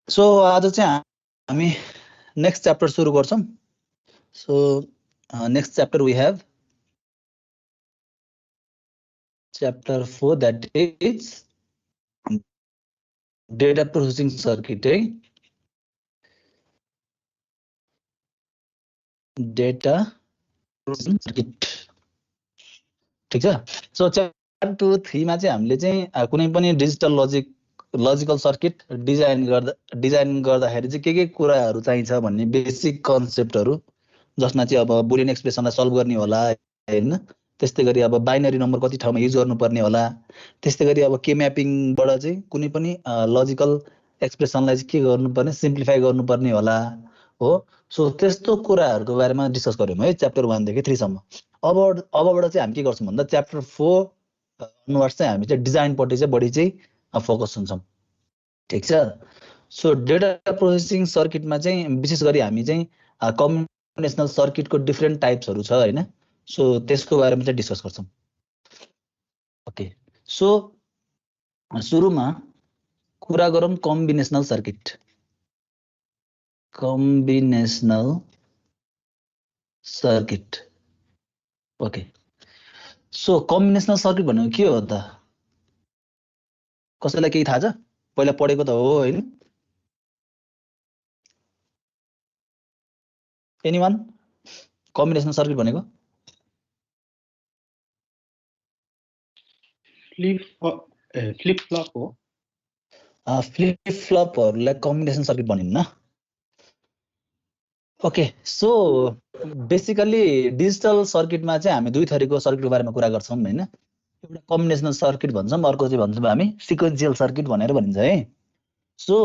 So आज चाहिँ हामी नेक्स्ट च्याप्टर सुरु गर्छौं। So next chapter we have chapter 4 that is data processing circuit है। data processing circuit ठीक छ। सो च्याप्टर 2 3 मा चाहिँ हामीले चाहिँ कुनै पनि डिजिटल लजिकल सर्किट डिजाइन गर्दाखेरि चाहिँ के कुराहरू चाहिन्छ भन्ने बेसिक कन्सेप्टहरू, जसमा चाहिँ अब बुलियन एक्सप्रेसनलाई सल्भ गर्ने होला हैन, त्यस्तै गरी अब बाइनरी नम्बर कति ठाउँमा युज गर्नुपर्ने होला, त्यस्तै गरी अब के म्यापिङबाट चाहिँ कुनै पनि लजिकल एक्सप्रेसनलाई चाहिँ के गर्नुपर्ने सिम्प्लिफाई गर्नुपर्ने होला हो। सो त्यस्तो कुराहरूको बारेमा डिस्कस गर्यौं है च्याप्टर 1 देखि 3 सम्म। अबबाट चाहिँ हामी के गर्छौं भन्दा च्याप्टर 4 अनुसार चाहिँ हामी चाहिँ डिजाइन पट्टि चाहिँ बढी चाहिँ फोकस हुन्छौं। ठीक छ। सो डेटा प्रोसेसिङ सर्किटमा चाहिँ विशेष गरी हामी चाहिँ कम्बिनेसनल सर्किटको डिफरेन्ट टाइप्सहरू छ हैन। सो त्यसको बारेमा चाहिँ डिस्कस गर्छौं। ओके, सो सुरुमा कुरा गरौँ combinational circuit. Combinational circuit okay. So combinational circuit भनेको के हो त? कसैलाई केही थाहा छ? पहिला पढेको त हो हैन? एनीवन? कम्बिनेसनल सर्किट भनेको फ्लिप फ्लप हो। फ्लिप फ्लपहरूलाई कम्बिनेसन सर्किट भनिन्न। ओके, सो बेसिकली डिजिटल सर्किटमा चाहिँ हामी दुई थरीको सर्किटको बारेमा कुरा गर्छौं हैन। एउटा कम्बिनेसनल सर्किट भन्छौं, अर्को चाहिँ भन्छौं हामी सिक्वेन्शियल सर्किट भनेर भनिन्छ है। सो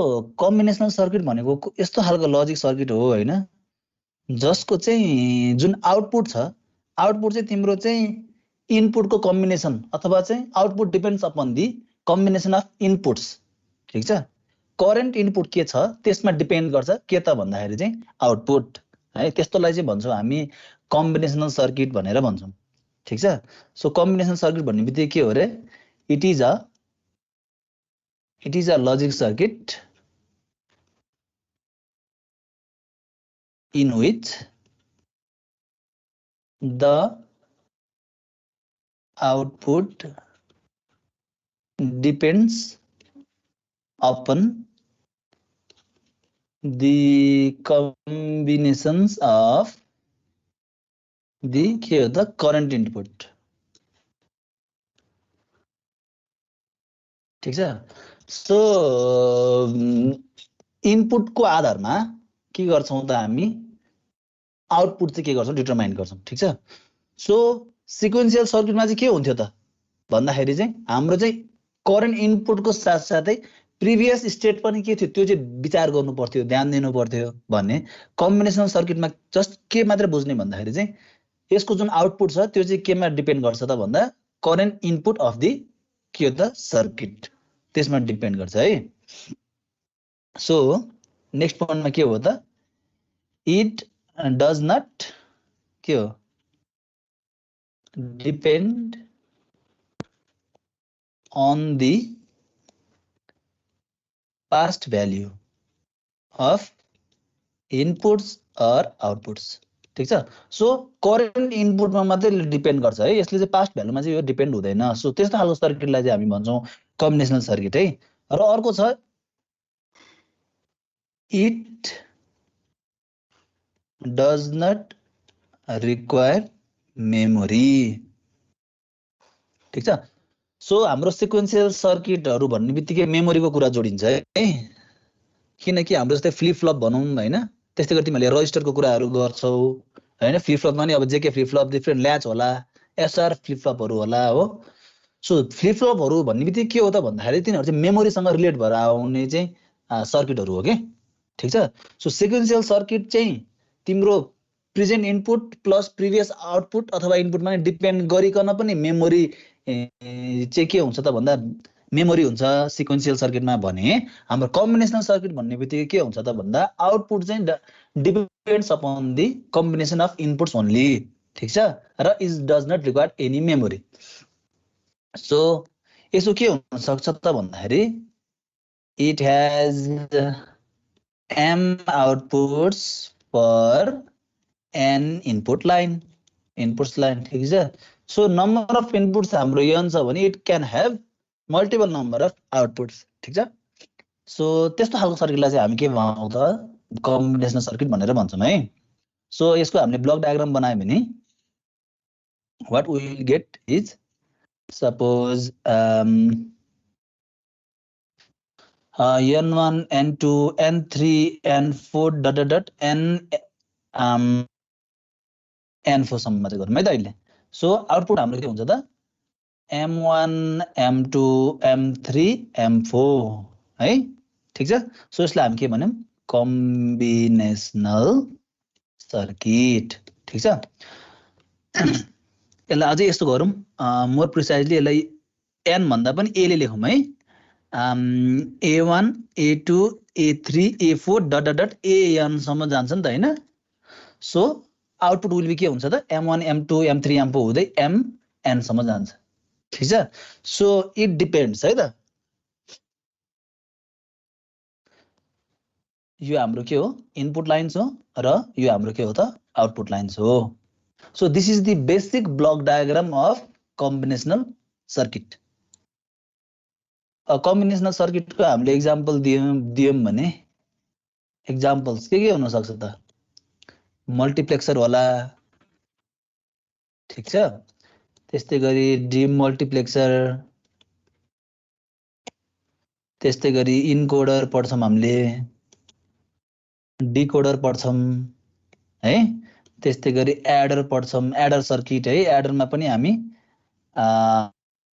कम्बिनेसनल सर्किट भनेको यस्तो खालको लजिक सर्किट हो हैन, जसको चाहिँ जुन आउटपुट छ, आउटपुट चाहिँ तिम्रो चाहिँ इनपुटको कम्बिनेसन अथवा चाहिँ output depends upon the combination of inputs. ठीक छ। करेन्ट इनपुट के छ त्यसमा डिपेन्ड गर्छ के त भन्दाखेरि चाहिँ आउटपुट है। त्यस्तोलाई चाहिँ भन्छौं हामी कम्बिनेसनल सर्किट भनेर भन्छौं। ठीक छ। सो कम्बिनेसनल सर्किट भन्ने बित्तिकै के हो रे? It is a logic circuit in which the output depends upon the combinations of the current input। ठीक छ। सो इनपुट को आधारमा के गर्छौं त हामी आउटपुट चाहिँ के गर्छौं डिटरमाइन गर्छौं। ठीक छ। सो सिक्वेन्शियल सर्किटमा चाहिँ के हुन्थ्यो त भन्दाखेरि चाहिँ हाम्रो चाहिँ करेन्ट इनपुटको साथसाथै प्रिभियस स्टेट पनि के थियो त्यो चाहिँ विचार गर्नु पर्थ्यो, ध्यान दिनु पर्थ्यो भने कम्बिनेसनल सर्किटमा जस्ट के मात्र बुझ्ने भन्दाखेरि चाहिँ यसको जुन आउटपुट छ त्यो चाहिँ केमा डिपेन्ड गर्छ त भन्दा करेन्ट इनपुट अफ दि के हो त सर्किट, त्यसमा डिपेन्ड गर्छ है। सो नेक्स्ट पोइन्टमा के हो त? इट डज नट के हो depend on the past value of inputs or outputs। ठीक छ। सो करेन्ट इनपुटमा मात्रै डिपेन्ड गर्छ है, यसले चाहिँ पास्ट भ्यालुमा चाहिँ यो डिपेन्ड हुँदैन। सो त्यस्तो खालको सर्किटलाई चाहिँ हामी भन्छौं कम्बिनेसनल सर्किट है। र अर्को छ it does not require memory. ठीक छ। सो हाम्रो सिक्वेन्शियल सर्किटहरु भन्ने बित्तिकै मेमोरीको कुरा जोडिन्छ है, किनकि हाम्रो जस्तै फ्लिप फ्लप भनौं हैन, त्यस्तै गरी तिमीले रजिस्टरको कुराहरु गर्छौ हैन। फ्लिप फ्लपमा नि अब जेके फ्लिप फ्लप, डिफरेन्ट ल्याच होला, एसआर फ्लिप फ्लपहरु होला हो। सो फ्लिप फ्लपहरु भन्ने बित्तिकै के हो त भन्दाखेरि तिनीहरु चाहिँ मेमोरीसँग रिलेट भएर आउने चाहिँ सर्किटहरु हो के। ठीक छ। सो सिक्वेन्शियल सर्किट चाहिँ तिम्रो present input plus previous output अथवा इनपुटमा डिपेन्ड गरिकन पनि मेमोरी चाहिँ के हुन्छ त भन्दा मेमोरी हुन्छ सिक्वेन्शियल सर्किटमा। भने हाम्रो कम्बिनेसनल सर्किट भन्ने बित्तिकै के हुन्छ त भन्दा आउटपुट चाहिँ depends upon the combination of inputs only. ठीक छ। र it does not require any memory. So यसो के हुन सक्छ त भन्दाखेरि it has m outputs per n inputs line ठिक छ सो नम्बर अफ इनपुट्स हाम्रो n छ भने it can have multiple number of outputs ठिक छ सो त्यस्तो खालको सर्किटलाई चाहिँ हामी के भन्छौँ त कम्बिनेसनल सर्किट भनेर भन्छौँ है सो यसको हामीले ब्लक डायग्राम बनायो भने what we will get is suppose n1 n2 n3 n4 dot dot dot n n4 सम्म मात्रै गरौँ है त अहिले सो आउटपुट हाम्रो के हुन्छ त m1 m2 m3 m4 है ठीक छ सो यसलाई हामी के भन्यौं कम्बिनेसनल सर्किट ठीक छ यसलाई अझै यस्तो गरौँ मोर प्रिसाइजली यसलाई n भन्दा पनि a ले लेखौँ है a1 a2 a3 a4 dot dot dot an सम्म जान्छ नि त हैन सो आउटपुट विल बी के हुन्छ त m1 m2 m3 m4 हुँदै mn सम्म जान्छ ठीक छ सो इट डिपेन्ड्स है त यो हाम्रो के हो इनपुट लाइन्स हो र यो हाम्रो के हो त आउटपुट लाइन्स हो so this is the basic block diagram of combinational circuit combinational सर्किटको हामीले एक्जाम्पल दियौं भने एक्जाम्पल्स के हुन सक्छ त मल्टिप्लेक्सर होला ठीक छ त्यस्तै गरी डिमल्टिप्लेक्सर त्यस्तै गरी इनकोडर पढ्छौं हामीले डिकोडर पढ्छौं है त्यस्तै गरी एडर पढ्छौं एडर सर्किट है एडरमा पनि हामी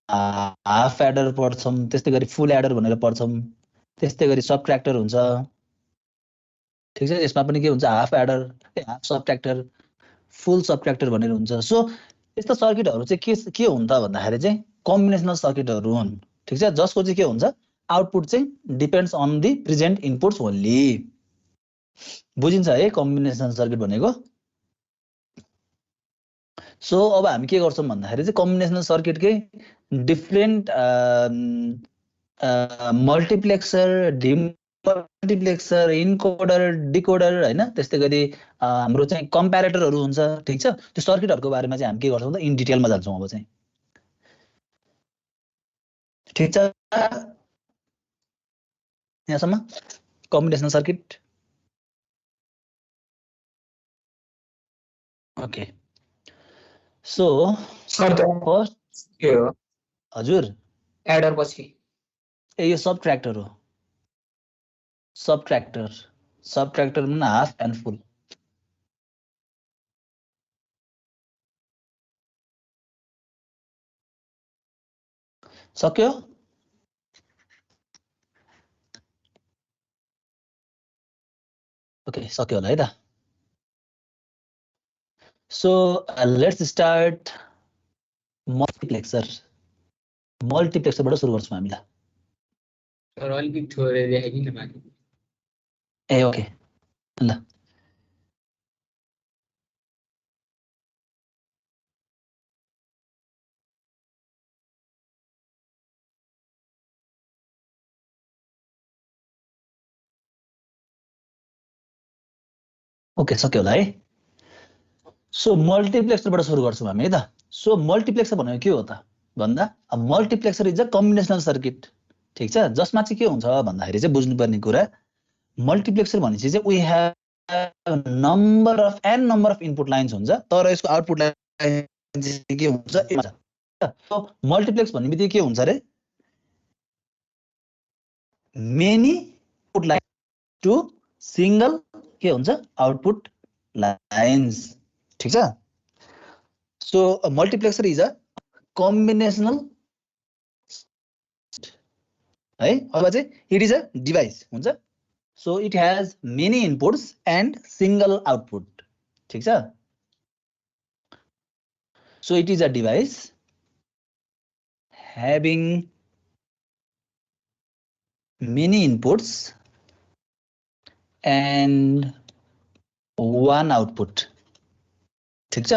हाफ एडर पढ्छौं त्यस्तै गरी फुल एडर भनेर पढ्छौं त्यस्तै गरी सबट्र्याक्टर हुन्छ ठीक छ यसमा पनि के हुन्छ हाफ एडर हाफ सबट्र्याक्टर फुल सबट्र्याक्टर भनेर हुन्छ सो यस्ता सर्किटहरु चाहिँ के हुन् त भन्दाखेरि चाहिँ कम्बिनेसनल सर्किटहरु हुन् ठीक छ जसको चाहिँ के हुन्छ आउटपुट चाहिँ depends on the present inputs only बुझिन्छ है कम्बिनेसनल सर्किट भनेको सो अब हामी के गर्छौं भन्दाखेरि चाहिँ कम्बिनेसनल सर्किटकै डिफरेन्ट मल्टिप्लेक्सर डिमल्टिप्लेक्सर इनकोडर डिकोडर हैन त्यस्तै गरी हाम्रो चाहिँ कम्प्यारेटरहरु हुन्छ ठीक छ त्यो सर्किटहरुको बारेमा चाहिँ हामी के गर्छौं त इन डिटेलमा जान्छौं अब चाहिँ ठीक छ यहाँसम्म combinational circuit okay so sir first के हो हजुर एडर पछि ए यो सबट्र्याक्टर हो सबट्र्याक्टर में हाफ एन्ड फुल सक्यो ओके सक्यो होला है त सो लेट्स स्टार्ट मल्टिप्लेक्सरबाट सुरु गर्छौं हामी ल सर अलिकति थोरै देखाइदिनु न बाकी ए ओके ल ओके सक्यो होला है सो मल्टिप्लेक्सरबाट सुरु गर्छौं हामी है त सो मल्टिप्लेक्सर भनेको के हो त भन्दा मल्टिप्लेक्सर इज अ कम्बिनेसनल सर्किट ठीक छ जसमा चाहिँ के हुन्छ भन्दाखेरि चाहिँ बुझ्नुपर्ने कुरा मल्टिप्लेक्सर भनेपछि चाहिँ we have number of input lines हुन्छ तर यसको आउटपुट लाइन चाहिँ के हुन्छ मल्टिप्लेक्स भन्ने बित्तिकै के हुन्छ रे many input line to single के हुन्छ आउटपुट लाइन्स ठीक छ so multiplexer is a combinational है अब चाहिँ इट इज अ डिभाइस हुन्छ so it has many inputs and single output ठीक छ so it is a device having many inputs and one output ठीक छ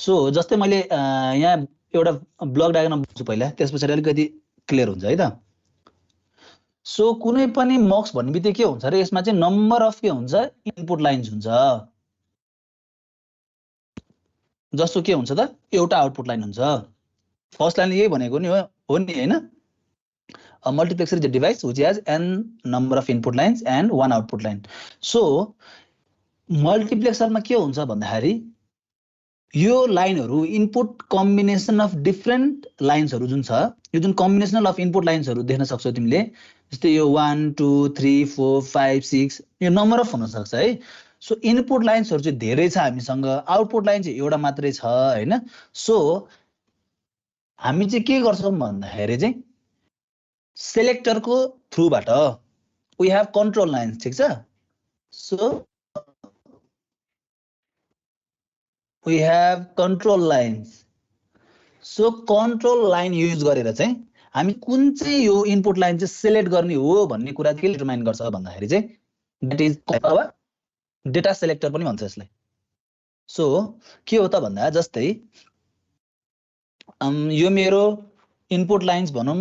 सो जस्तै मैले यहाँ एउटा ब्लक डायग्राम बुझ्छु पहिला त्यसपछि अलिकति क्लियर हुन्छ है त सो कुनै पनि मक्स भन्ने बित्तिकै के हुन्छ र यसमा चाहिँ नम्बर अफ के हुन्छ इनपुट लाइन्स हुन्छ जस्तो के हुन्छ त एउटा आउटपुट लाइन हुन्छ फर्स्ट लाइन यही भनेको नि हो नि हैन A multiplexer is a device which has n number of input lines and one output line. So multiplexer मा के हुन्छ भन्दाखेरि यो लाइनहरु इनपुट कम्बिनेसन अफ डिफरेन्ट लाइन्सहरु जुन छ यो जुन कम्बिनेसन अफ इनपुट लाइन्सहरु देख्न सक्छौ तिमीले जस्तै यो 1 2 3 4 5 6 यो नम्बर अफ हुन सक्छ है सो इनपुट लाइन्सहरु चाहिँ धेरै छ हामीसँग आउटपुट लाइन चाहिँ एउटा मात्रै छ हैन सो हामी चाहिँ के गर्छौं भन्दाखेरि चाहिँ सेलेक्टर को थ्रुबाट we have control lines ठीक छ so we have control lines so control line use गरेर चाहिँ हामी कुन चाहिँ यो इनपुट लाइन चाहिँ सिलेक्ट गर्ने हो भन्ने कुरा के डिटरमाइन गर्छ भन्दाखेरि चाहिँ that is अब डेटा सेलेक्टर पनि भन्छ यसलाई सो के हो त भन्दा जस्तै यो मेरो इनपुट लाइन्स भनौं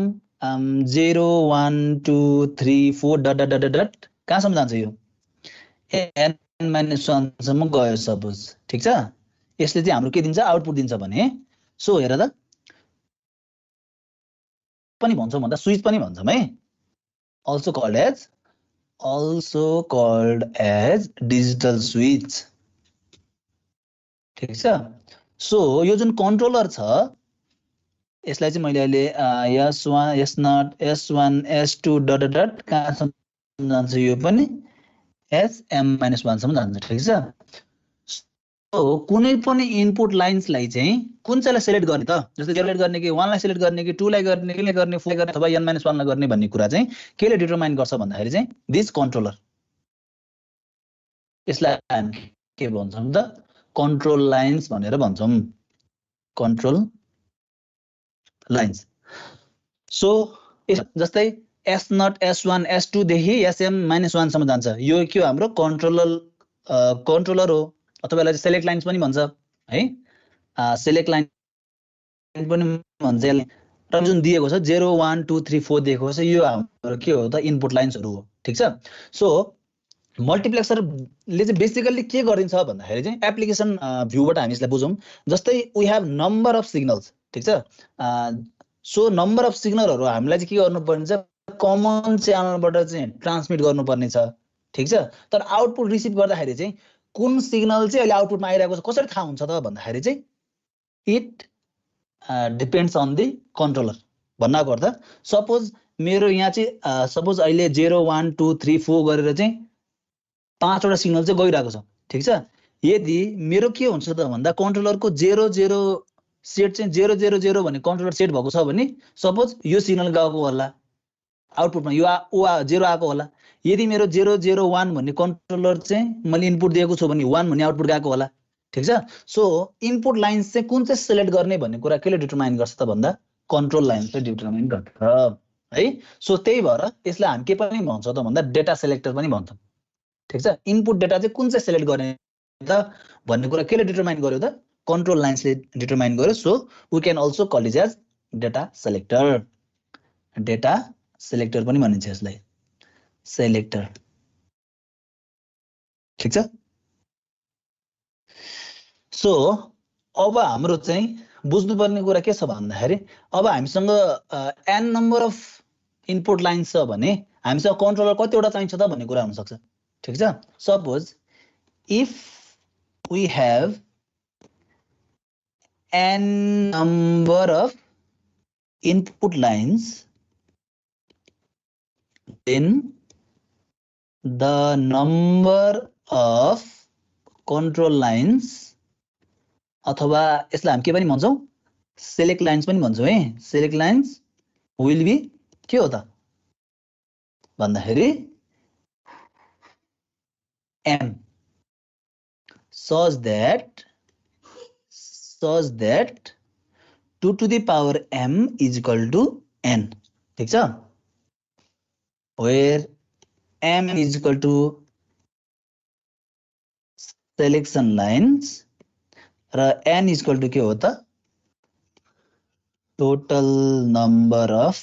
0 1 2 3 4 डट डट डट डट कहाँसम्म जान्छ यो n-1 सम्म गयो सपोज ठीक छ यसले चाहिँ हाम्रो के दिन्छ आउटपुट दिन्छ भने सो हेर त पनि भन्छौं भन्दा स्विच पनि भन्छौं है also called as digital switch ठीक छ सो यो जुन कन्ट्रोलर छ यसलाई चाहिँ मैले अहिले s1 s0 s1 s2 dot dot कहाँसम्म जान्छ यो पनि sm-1 सम्म जान्छ ठीक छ सो कुनै पनि इनपुट लाइन्सलाई चाहिँ कुन चाहिँलाई सिलेक्ट गर्ने त जस्तै सिलेक्ट गर्ने कि 1 लाई सिलेक्ट गर्ने कि 2 लाई गर्ने कि 4 लाई गर्ने अथवा n-1 लाई गर्ने भन्ने कुरा चाहिँ केले डिटरमाइन गर्छ भन्दाखेरि चाहिँ दिस कन्ट्रोलर यसलाई हामी के भन्छौं त कन्ट्रोल लाइन्स भनेर भन्छौं कन्ट्रोल लाइन्स सो जस्तै s0 s1 s2 देखि sm-1 सम्म जान्छ यो के हो हाम्रो कन्ट्रोलर हो अथवा यसलाई सेलेक्ट लाइन्स पनि भन्छ है सेलेक्ट लाइन पनि भन्छ यसले र जुन दिएको छ 0 1 2 3 4 दिएको छ यो हाम्रो के हो त इनपुट लाइन्सहरु हो ठीक छ सो मल्टिप्लेक्सरले चाहिँ बेसिकली के गरिन्छ भन्दाखेरि चाहिँ एप्लिकेसन भ्यूबाट हामी यसलाई बुझौं जस्तै we have number of signals ठीक छ सो नम्बर अफ सिग्नलहरु हामीलाई चाहिँ के गर्नुपर्ने छ कमन च्यानलबाट चाहिँ ट्रान्समिट गर्नुपर्ने छ ठीक छ तर आउटपुट रिसिभ गर्दाखेरि चाहिँ कुन सिग्नल चाहिँ अहिले आउटपुटमा आइरहेको छ कसरी थाहा हुन्छ त भन्दाखेरि चाहिँ it depends on the controller भन्नको अर्थ सपोज मेरो यहाँ चाहिँ सपोज अहिले 0 1 2 3 4 गरेर चाहिँ 5 वटा सिग्नल चाहिँ गइरहेको छ ठीक छ यदि मेरो के हुन्छ त भन्दा कन्ट्रोलरको 0 0 सेट चाहिँ 0 0 0 भन्ने कन्ट्रोलर सेट भएको छ भने सपोज यो सिग्नल गएको होला आउटपुटमा यो 0 आएको होला यदि मेरो 0 0 1 भन्ने कन्ट्रोलर चाहिँ मैले इनपुट दिएको छु भने 1 भन्ने आउटपुट गएको होला ठीक छ सो इनपुट लाइन्स चाहिँ कुन चाहिँ सिलेक्ट गर्ने भन्ने कुरा केले डिटरमाइन गर्छ त भन्दा कन्ट्रोल लाइन्सले डिटरमाइन गर्छ है सो त्यही भएर यसलाई हामी के पनि भन्छ त भन्दा डेटा सेलेक्टर पनि भन्छौं ठीक छ इनपुट डेटा चाहिँ कुन चाहिँ सिलेक्ट गर्ने त भन्ने कुरा केले डिटरमाइन गर्यो त कन्ट्रोल लाइन्सले डिटरमाइन गर्यो so we can also call it as data selector पनि भनिन्छ यसलाई सेलेक्टर ठीक छ सो अब हाम्रो चाहिँ बुझ्नुपर्ने कुरा के छ भन्दाखेरि अब हामीसँग n number of input lines छ भने हामीसँग कन्ट्रोलर कतिवटा चाहिन्छ त भन्ने कुरा हुन सक्छ ठीक छ suppose if we have n number of input lines then the number of control lines अथवा यसलाई हामी के पनि भन्छौं सेलेक्ट लाइन्स पनि भन्छौं है सेलेक्ट लाइन्स विल बी के हो त भन्दाखेरि m such that 2 to the power m is equal to n ठीक छ where m is equal to selection lines र n is equal to के हो त total number of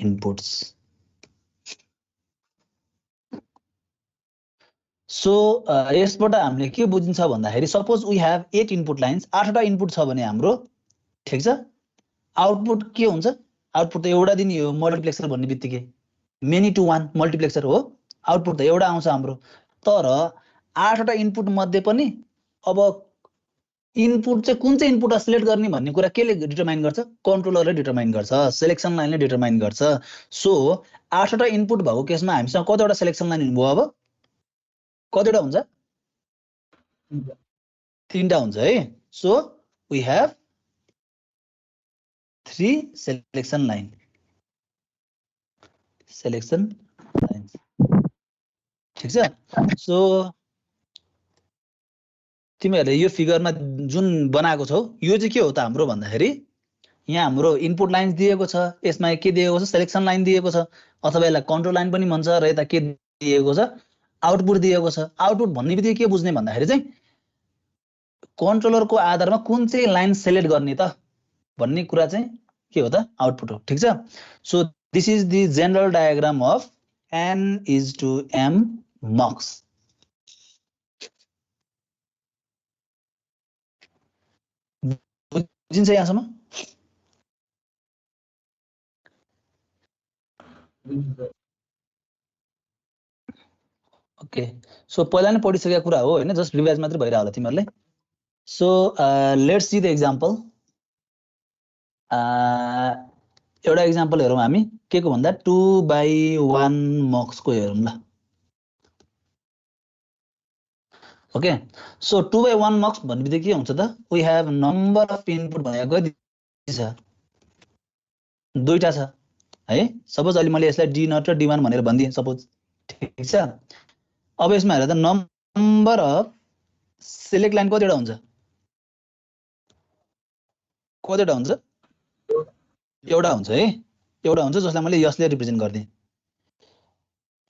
inputs so यसबाट हामीले के बुझिन्छ भन्दाखेरि suppose we have 8 input lines, 8 वटा इनपुट छ भने हाम्रो ठीक छ आउटपुट के हुन्छ आउटपुट त एउटा दिने हो मल्टिप्लेक्सर भन्ने बित्तिकै मेनी टु वान मल्टिप्लेक्सर हो आउटपुट त एउटा आउँछ हाम्रो तर 8 वटा इनपुट मध्ये पनि अब इनपुट चाहिँ कुन चाहिँ इनपुट सिलेक्ट गर्ने भन्ने कुरा केले डिटरमाइन गर्छ कन्ट्रोलरले डिटरमाइन गर्छ सिलेक्सन लाइनले डिटरमाइन गर्छ सो 8 वटा इनपुट भएको केसमा हामीसँग कतिवटा सिलेक्सन लाइन भयो अब कतिवटा हुन्छ 3टा हुन्छ है so we have 3 selection lines ठीक छ सो तिमीहरुले यो फिगरमा जुन बनाएको छौ यो चाहिँ के हो त हाम्रो भन्दाखेरि यहाँ हाम्रो इनपुट लाइन दिएको छ यसमा के दिएको छ सिलेक्सन लाइन दिएको छ अथवा यसलाई कन्ट्रोल लाइन पनि भन्छ र यता के दिएको छ आउटपुट दिएको छ आउटपुट भन्ने बित्तिकै के बुझ्ने भन्दाखेरि चाहिँ कन्ट्रोलरको आधारमा कुन चाहिँ लाइन सिलेक्ट गर्ने त भन्ने कुरा चाहिँ के हो त आउटपुट हो ठीक छ so this is the general diagram of n is to m mux बुझिन्छ यहाँसम्म ओके सो पहिला नै पढिसकेको कुरा हो हैन जस्ट रिभाइज मात्र भइरा होला तिमीहरुले so let's see the example एउटा एक्जाम्पल हेरौँ हामी के को भन्दा 2/1 मक्स को हेरौँ ल ओके सो 2/1 मक्स भन्ने बित्तिकै के हुन्छ त we have number of input भनेको कति छ दुईटा छ है सपोज अहिले मैले यसलाई d0 र d1 भनेर भनिदिएँ सपोज ठीक छ अब यसमा हेर त नम्बर अफ सिलेक्ट लाइन कतिवटा हुन्छ कतिवटा हुन्छ एउटा हुन्छ है एउटा हुन्छ जसलाई मैले यसले रिप्रेजेन्ट गर्दिए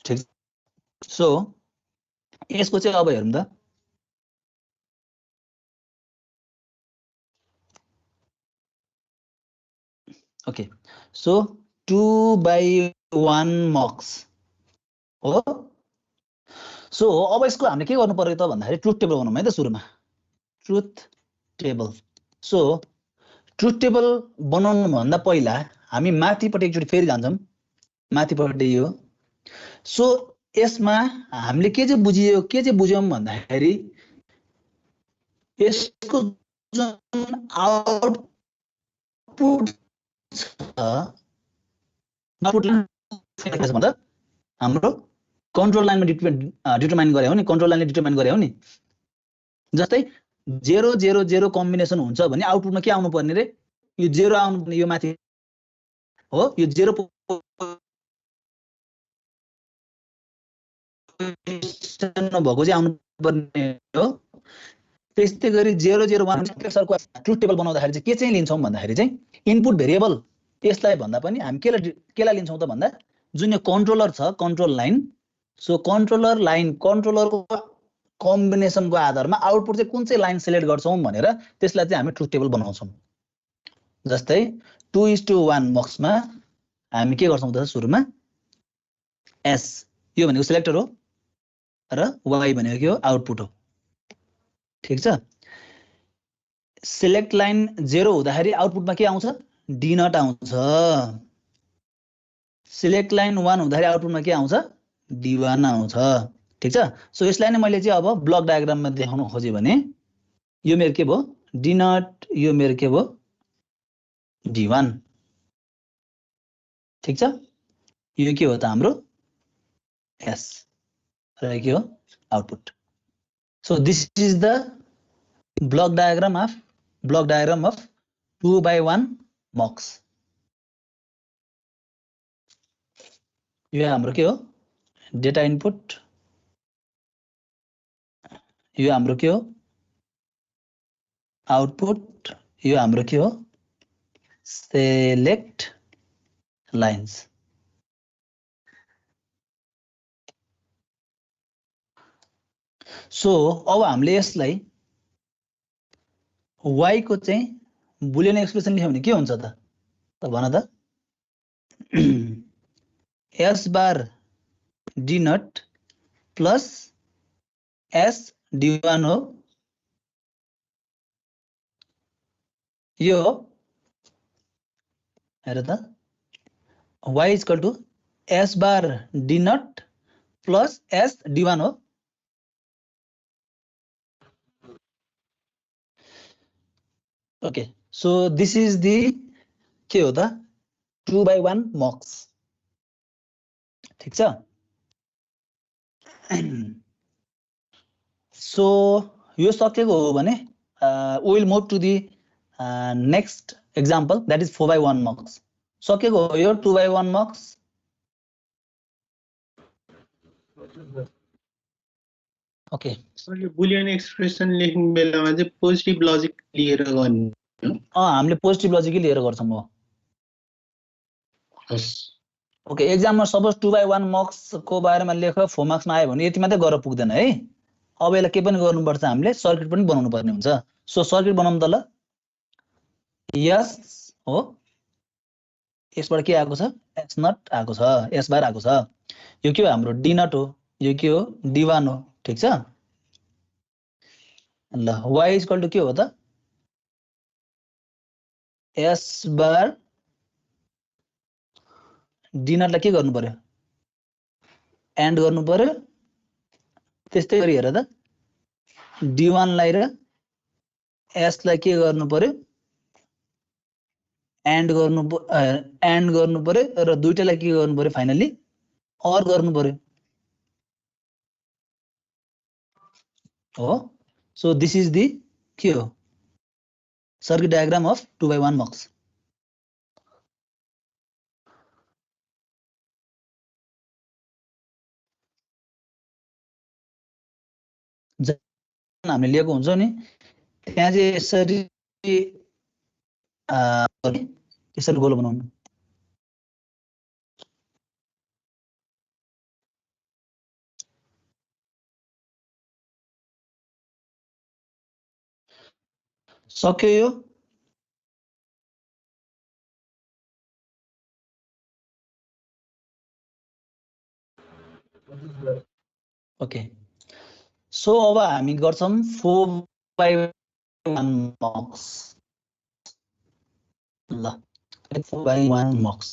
ठीक सो यसको चाहिँ अब हेरौँ त ओके सो 2/1 मक्स हो सो अब यसको हामीले के गर्नु पर्यो त भन्दाखेरि ट्रुथ टेबल बनाउँ है त सुरुमा truth table so truth table बनाउनु भन्दा पहिला हामी माथिपट्टि एकचोटि फेरि जान्छौँ माथिपट्टि यो सो यसमा हामीले के चाहिँ बुझ्यौँ भन्दाखेरि यसको जुन आउटपुट भन्दा हाम्रो कन्ट्रोल लाइनमा डिटरमाइन गरे हो नि कन्ट्रोल लाइनले डिटरमाइन गरे हो नि जस्तै 0 0 0 कम्बिनेसन हुन्छ भने आउटपुटमा के आउनु पर्ने रे यो 0 आउनु पर्ने यो माथि हो यो 0 भएको चाहिँ आउनु पर्ने हो त्यस्तै गरी 0 0 1 सरको ट्रुथ टेबल बनाउँदाखेरि चाहिँ के चाहिँ लिन्छौँ भन्दाखेरि चाहिँ इनपुट भेरिएबल यसलाई भन्दा पनि हामी केलाई लिन्छौँ त भन्दा जुन यो कन्ट्रोलर छ control line so controller line कन्ट्रोलरको कम्बिनेसनको आधारमा आउटपुट चाहिँ कुन चाहिँ लाइन सिलेक्ट गर्छौँ भनेर त्यसलाई चाहिँ हामी ट्रुथ टेबल बनाउँछौँ जस्तै 2:1 मक्समा हामी के गर्छौँ त सुरुमा s यो भनेको सिलेक्टर हो र y भनेको के हो आउटपुट हो ठीक छ सिलेक्ट लाइन 0 हुँदाखेरि आउटपुटमा के आउँछ d0 आउँछ सिलेक्ट लाइन 1 हुँदाखेरि आउटपुटमा के आउँछ d1 आउँछ ठीक छ सो यसलाई नै मैले चाहिँ अब ब्लक डायग्राममा देखाउन खोजे भने यो मेरो के भयो d0 यो मेरो के भयो d1 ठीक छ यो के हो त हाम्रो s र के हो output so this is the block diagram of 2/1 मक्स यो हाम्रो के हो डेटा इनपुट यो हाम्रो के हो आउटपुट यो हाम्रो के हो सेलेक्ट लाइन्स सो अब हामीले यसलाई y को चाहिँ बुलियन एक्सप्रेसन लेख्यो भने के हुन्छ त भन त s बार d0 प्लस S D1 हो यो हेर त y equal to S bar D not plus S D1 हो okay so this is the के हो त 2/1 मक्स ठीक छ सो यो सकेको हो भने we will move to the next example that is 4/1 mux सकेको हो यो 2/1 mux ओके सरले बुलियन एक्सप्रेसन लेख्ने बेलामा चाहिँ पोजिटिभ लजिक लिएर गर्ने हामीले पोजिटिभ लजिकै लिएर गर्छौं हो हस् ओके एक्जाममा सपोज 2/1 मक्स को बारेमा लेख 4 मार्क्स मा आयो भने यति मात्रै गरेर पुग्दैन है अब यसलाई के पनि गर्नुपर्छ हामीले सर्किट पनि बनाउनु पर्ने हुन्छ सो सर्किट बनाउनु त ल यस हो यसबाट के आएको छ एस नट आएको छ एस बार आएको छ यो के हो हाम्रो डी नट हो यो के हो D1 हो ठीक छ ल y इक्वल टु के हो त एस बार डी नटलाई के गर्नु पर्यो एन्ड गर्नु पर्यो त्यस्तै गरी हेर त D1 लाई र S लाई के गर्नु पर्यो एन्ड गर्नु पर्यो र दुईटालाई के गर्नु पर्यो फाइनली अर गर्नु पर्यो हो सो दिस इज दी के हो सर्किट डायग्राम अफ 2/1 मक्स हामीले लिएको हुन्छ नि त्यहाँ चाहिँ यसरी यसरी गोलो बनाउनु सक्यो यो ओके सो अब हामी गर्छौं 4/1 मक्स ल 4/1 मक्स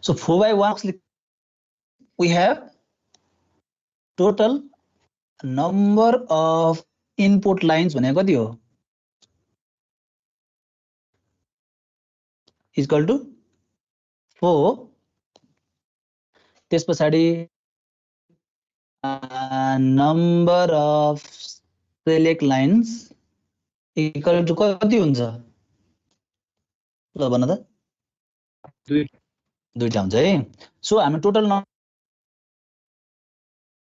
so 4/1 we have total number of input lines भनेको कति हो इक्वल टु 4 त्यसपछि number of select lines equal to कति हुन्छ ल भन त दुईटा हुन्छ है सो हामी टोटल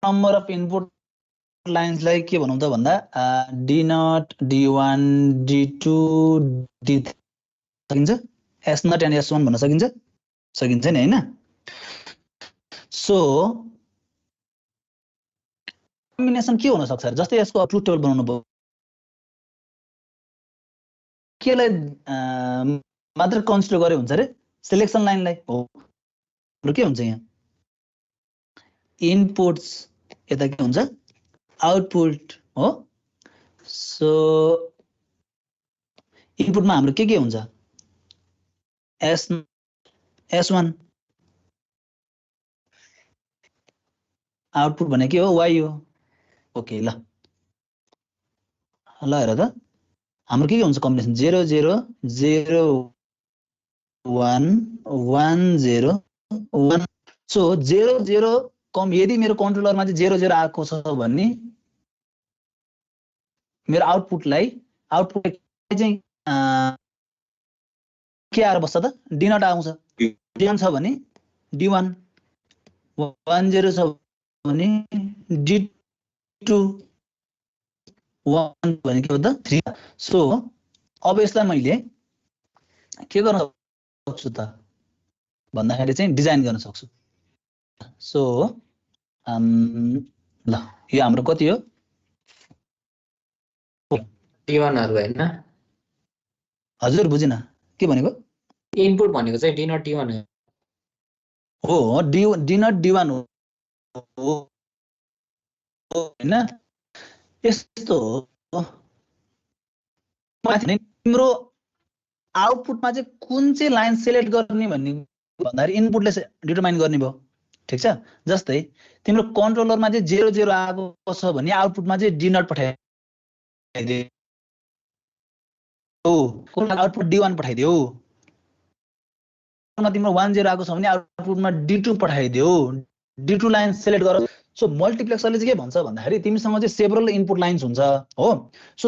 नम्बर अफ इनपुट लाइन्सलाई के भनौं त भन्दा D not D1 D2 D3 सकिन्छ S नट एन्ड S1 भन्न सकिन्छ सकिन्छ नि हैन सो कम्बिनेसन के हुन सक्छ जस्तै यसको ट्रुथ टेबल बनाउनु भयो केलाई मात्र कन्सिडर गरे हुन्छ रे सिलेक्सन लाइनलाई हो र के हुन्छ यहाँ इनपुट्स यता के हुन्छ आउटपुट हो सो इनपुटमा हाम्रो के हुन्छ S1 आउटपुट भने के हो y हो ओके ल हेर त हाम्रो के हुन्छ कम्बिनेसन 0 0 0 1 1 0 1 सो 0 0 कम यदि मेरो कन्ट्रोलरमा चाहिँ 0 0 आएको छ भने मेरो आउटपुटलाई चाहिँ के आएर बस्छ त D नट आउँछ D1 छ भने D1 1 0 छ भने D2 1 भने के हो त 3 सो अब यसलाई मैले के गर्न सक्छु त भन्दाखेरि चाहिँ डिजाइन गर्न सक्छु सो ल यो हाम्रो कति हो D1 हरु हैन हजुर बुझिन के भनेको इनपुट भनेको चाहिँ D नट D1 हो D नट D1 हो हैन यस्तो हो माथि नै तिम्रो आउटपुटमा चाहिँ कुन चाहिँ लाइन सिलेक्ट गर्ने भन्ने भन्दाखेरि इनपुटले डिटरमाइन गर्ने भयो ठीक छ जस्तै तिम्रो कन्ट्रोलरमा चाहिँ 00 आएको छ भने आउटपुटमा चाहिँ डी नट पठाइदियो आउटपुट D1 पठाइदियो तिम्रो 10 आएको छ भने आउटपुटमा D2 पठाइदियो D2 लाइन सिलेक्ट गर सो मल्टिप्लेक्सरले चाहिँ के भन्छ भन्दाखेरि तिमीसँग चाहिँ सेभरल इनपुट लाइन्स हुन्छ हो सो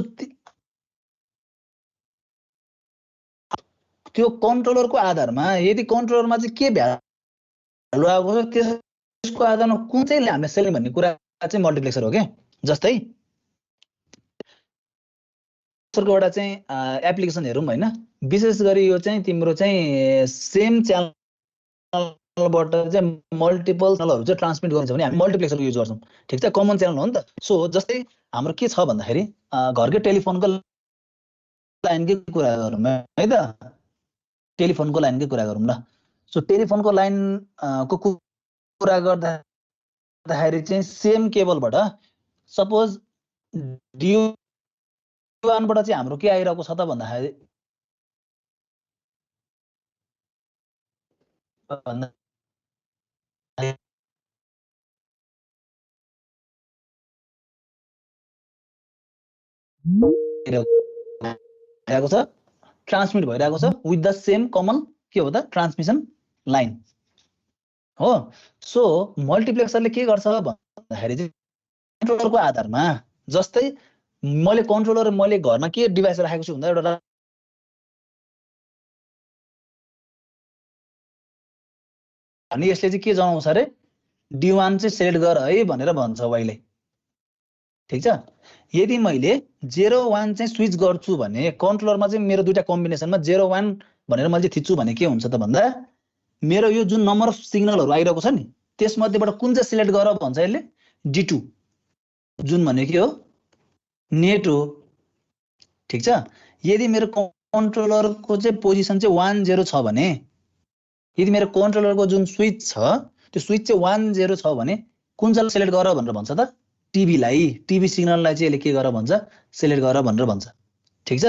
त्यो कन्ट्रोलरको आधारमा यदि कन्ट्रोलरमा चाहिँ के भ्यालु आएको छ त्यसको आधारमा कुन चाहिँ हामीले सेलेक्ट भन्ने कुरा चाहिँ मल्टिप्लेक्सर हो के जस्तै सरको एउटा चाहिँ एप्लिकेसन हेरौँ हैन विशेष गरी यो चाहिँ तिम्रो चाहिँ सेम च्यानलबाट चाहिँ मल्टिपल च्यानलहरु चाहिँ ट्रान्समिट गर्छ भने हामी मल्टिप्लेक्सर युज गर्छौं ठीक छ कमन च्यानल हो नि त सो जस्तै हाम्रो के छ भन्दाखेरि घरकै टेलिफोनको लाइनकै कुरा गरौँ है त टेलिफोनको लाइनकै कुरा गरौँ ल सो टेलिफोनको लाइन को कुरा गर्दाखेरि चाहिँ सेम केबलबाट सपोज D1 बाट चाहिँ हाम्रो के आइरहेको छ त भन्दाखेरि भइरहेको छ ट्रान्समिट भइरहेको छ विथ द सेम कमन के हो त ट्रान्समिसन लाइन हो सो मल्टिप्लेक्सरले के गर्छ भन्दाखेरि चाहिँ कन्ट्रोलरको आधारमा जस्तै मैले कन्ट्रोलर मैले घरमा के डिभाइस राखेको छु भन्दा एउटा अनि यसले चाहिँ के जनाउँछ रे D1 चाहिँ सेलेक्ट गर है भनेर भन्छ वाइले ठीक छ यदि मैले 01 चाहिँ स्विच गर्छु भने कन्ट्रोलरमा चाहिँ मेरो दुईटा कम्बिनेसनमा 01 भनेर मैले थिच्छु भने के हुन्छ त भन्दा मेरो यो जुन नम्बर अफ सिग्नलहरु आइरहेको छ नि त्यसमध्येबाट कुन चाहिँ सिलेक्ट गर भन्छ यसले D2 जुन भने के हो नेट हो ठीक छ यदि मेरो कन्ट्रोलरको चाहिँ पोजिसन चाहिँ 10 छ भने यदि मेरो कन्ट्रोलरको जुन स्विच छ त्यो स्विच चाहिँ 10 छ भने कुन चाहिँ सिलेक्ट गर भनेर भन्छ त टिभी सिग्नललाई चाहिँ यसले के गर भन्छ सिलेक्ट गर भनेर भन्छ ठीक छ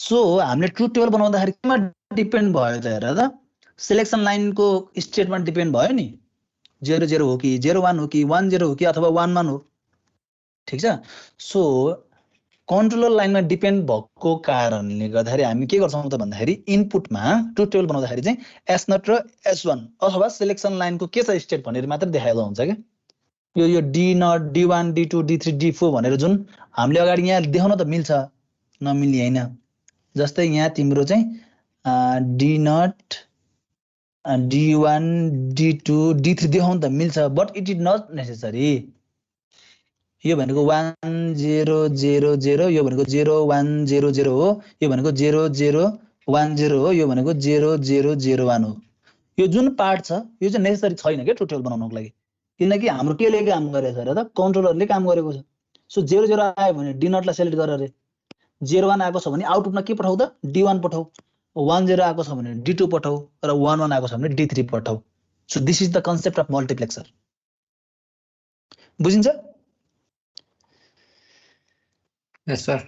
सो हामीले ट्रुथ टेबल बनाउँदाखेरि केमा डिपेन्ड भयो त हेर त सिलेक्सन लाइनको स्टेटमा डिपेन्ड भयो नि 00 हो कि 01 हो कि 10 हो कि अथवा 11 हो ठीक छ सो कन्ट्रोलर लाइनमा डिपेन्ड भएको कारणले गर्दाखेरि हामी के गर्छौं त भन्दाखेरि इनपुटमा ट्रुथ टेबल बनाउँदाखेरि चाहिँ S0 र S1 अथवा सिलेक्सन लाइनको के छ स्टेट भनेर मात्र देखाएको हुन्छ के यो D0 D1 D2 D3 D4 भनेर जुन हामीले अगाडि यहाँ देखाउन त मिल्छ नमिल्ने हैन जस्तै यहाँ तिम्रो चाहिँ D0 D1 D2 D3 देखाउन त मिल्छ but it is not necessary यो भनेको 1000 यो भनेको 0100 हो यो भनेको 0010 हो यो भनेको 0001 हो यो जुन पार्ट छ यो चाहिँ नेसेसरी छैन के ट्रुथ टेबल बनाउनको लागि किनकि हाम्रो केले काम गरेछ र त कन्ट्रोलरले काम गरेको छ सो 00 आयो भने D0 लाई सिलेक्ट गर रे 01 आएको छ भने आउटपुटमा के पठाउ त D1 पठाउ 10 आएको छ भने D2 पठाउ र 11 आएको छ भने D3 पठाउ so this is the concept of multiplexer बुझिन्छ यस सर